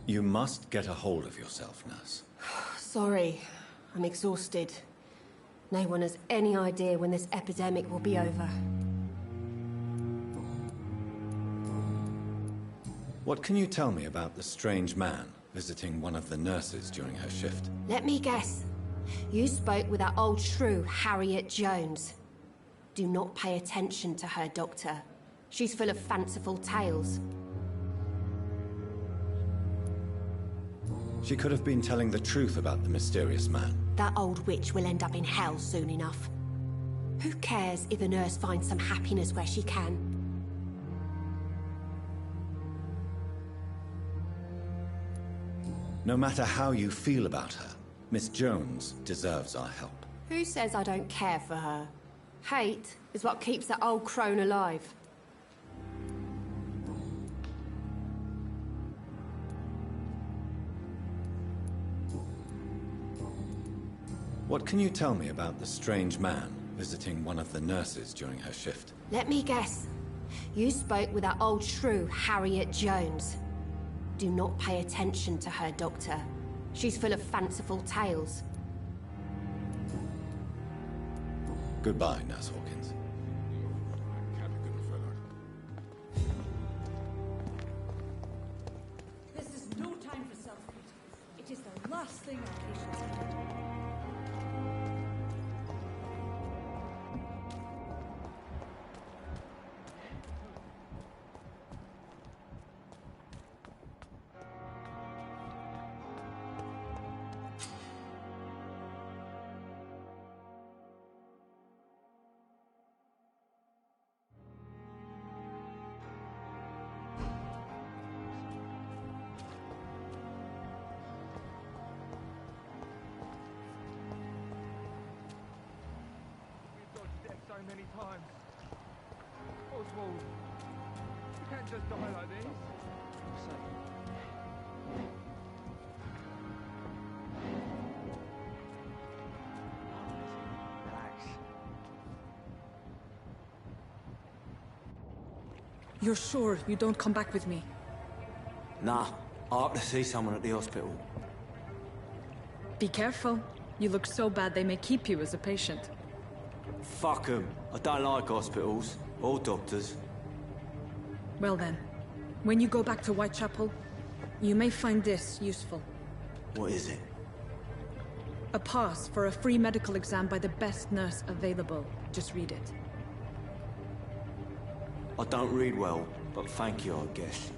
You must get a hold of yourself, nurse. Sorry, I'm exhausted. No one has any idea when this epidemic will be over. What can you tell me about the strange man visiting one of the nurses during her shift? Let me guess. You spoke with that old shrew, Harriet Jones. Do not pay attention to her, Doctor. She's full of fanciful tales. She could have been telling the truth about the mysterious man. That old witch will end up in hell soon enough. Who cares if the nurse finds some happiness where she can? No matter how you feel about her, Miss Jones deserves our help. Who says I don't care for her? Hate is what keeps that old crone alive. What can you tell me about the strange man visiting one of the nurses during her shift? Let me guess. You spoke with that old shrew, Harriet Jones. Do not pay attention to her, Doctor. She's full of fanciful tales. Goodbye, Nurse Hawkins. This is no time for self-pity. It is the last thing our patients can do. So many times. Oswald, you can't just die like this. You're sure you don't come back with me? Nah, I have to see someone at the hospital. Be careful. You look so bad they may keep you as a patient. Fuck 'em. I don't like hospitals. Or doctors. Well then, when you go back to Whitechapel, you may find this useful. What is it? A pass for a free medical exam by the best nurse available. Just read it. I don't read well, but thank you, I guess.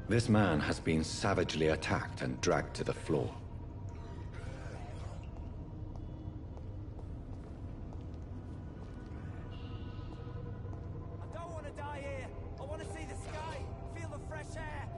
This man has been savagely attacked and dragged to the floor. I don't want to die here. I want to see the sky, feel the fresh air.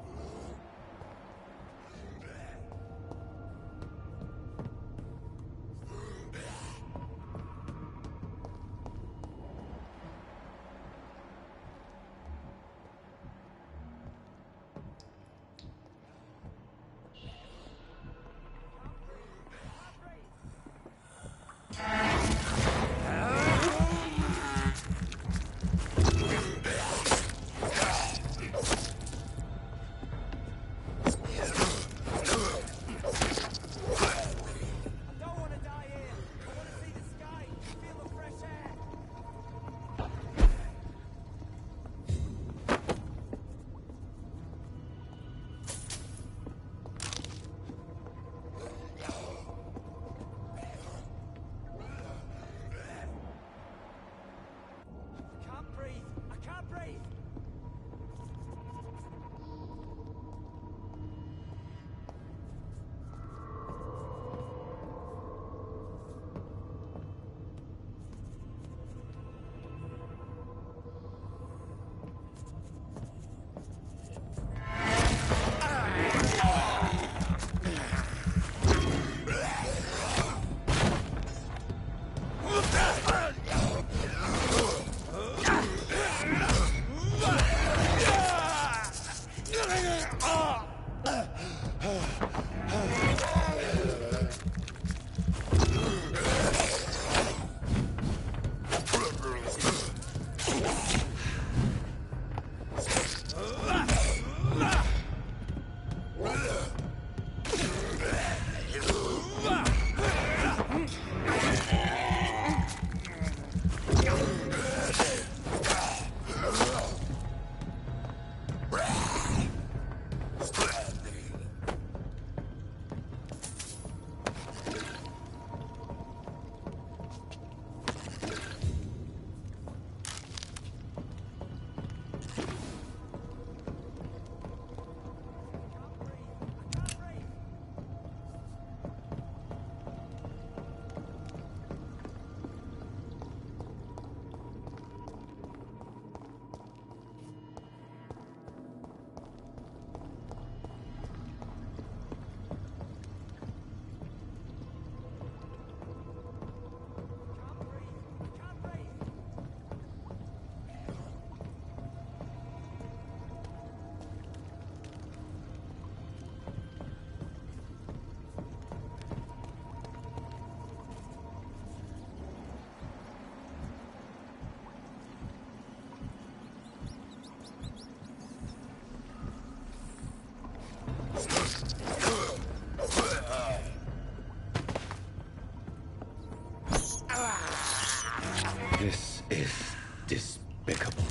This is despicable.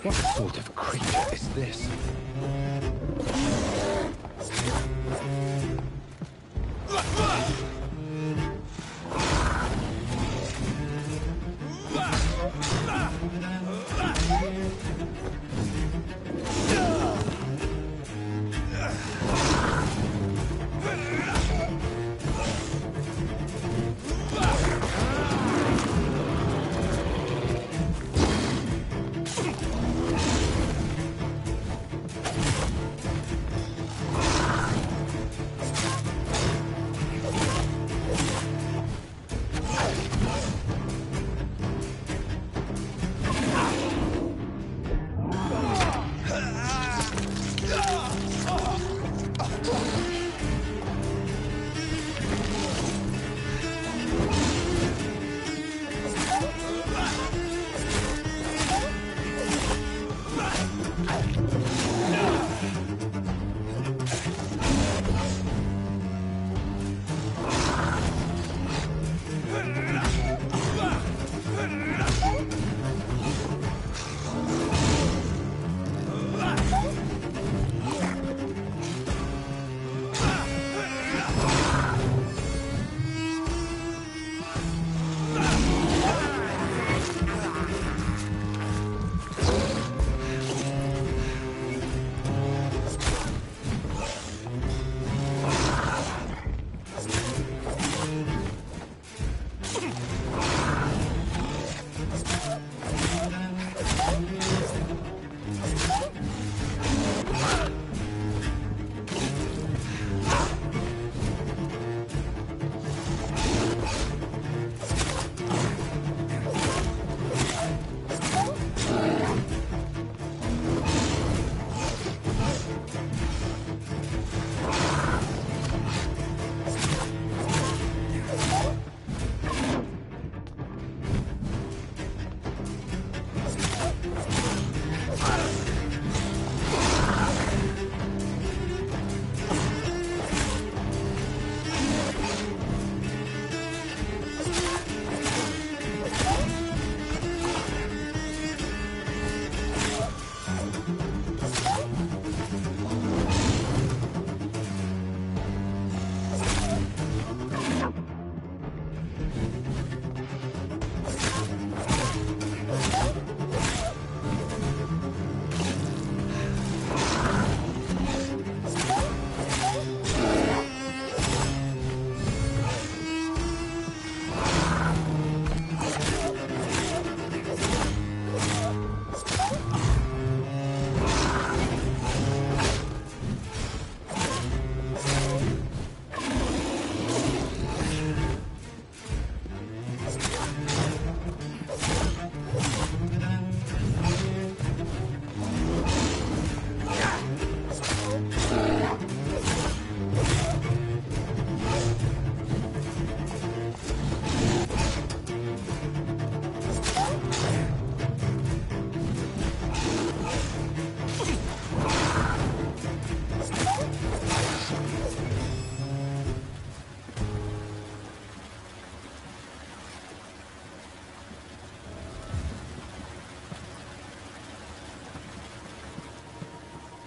What sort of creature is this?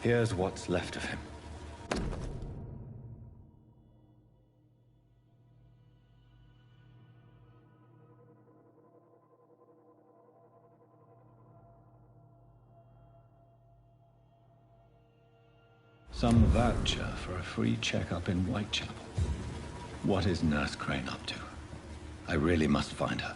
Here's what's left of him. Some voucher for a free checkup in Whitechapel. What is Nurse Crane up to? I really must find her.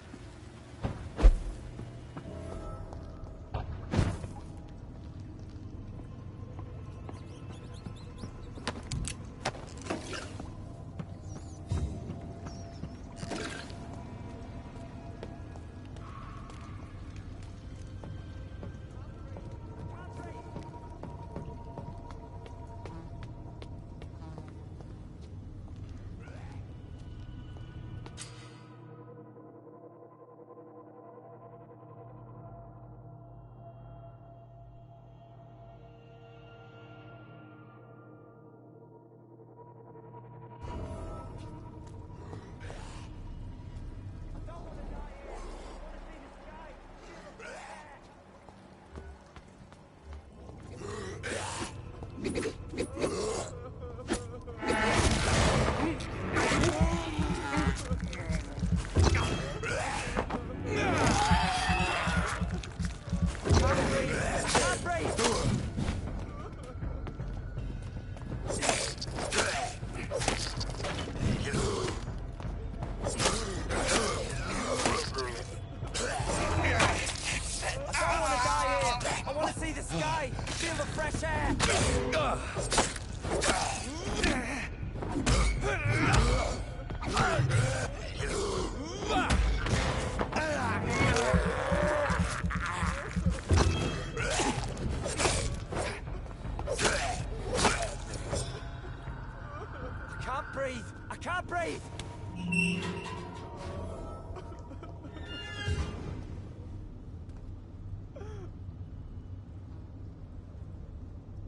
sky! Feel the fresh air! I can't breathe! I can't breathe!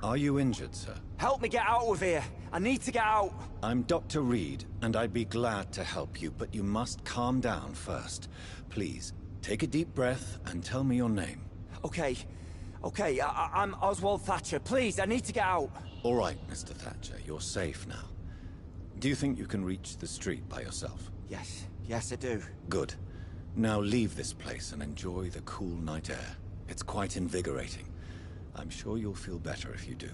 Are you injured, sir? Help me get out of here! I need to get out! I'm Dr. Reed, and I'd be glad to help you, but you must calm down first. Please, take a deep breath and tell me your name. Okay. I'm Oswald Thatcher. Please, I need to get out. All right, Mr. Thatcher, you're safe now. Do you think you can reach the street by yourself? Yes, I do. Good. Now leave this place and enjoy the cool night air. It's quite invigorating. I'm sure you'll feel better if you do.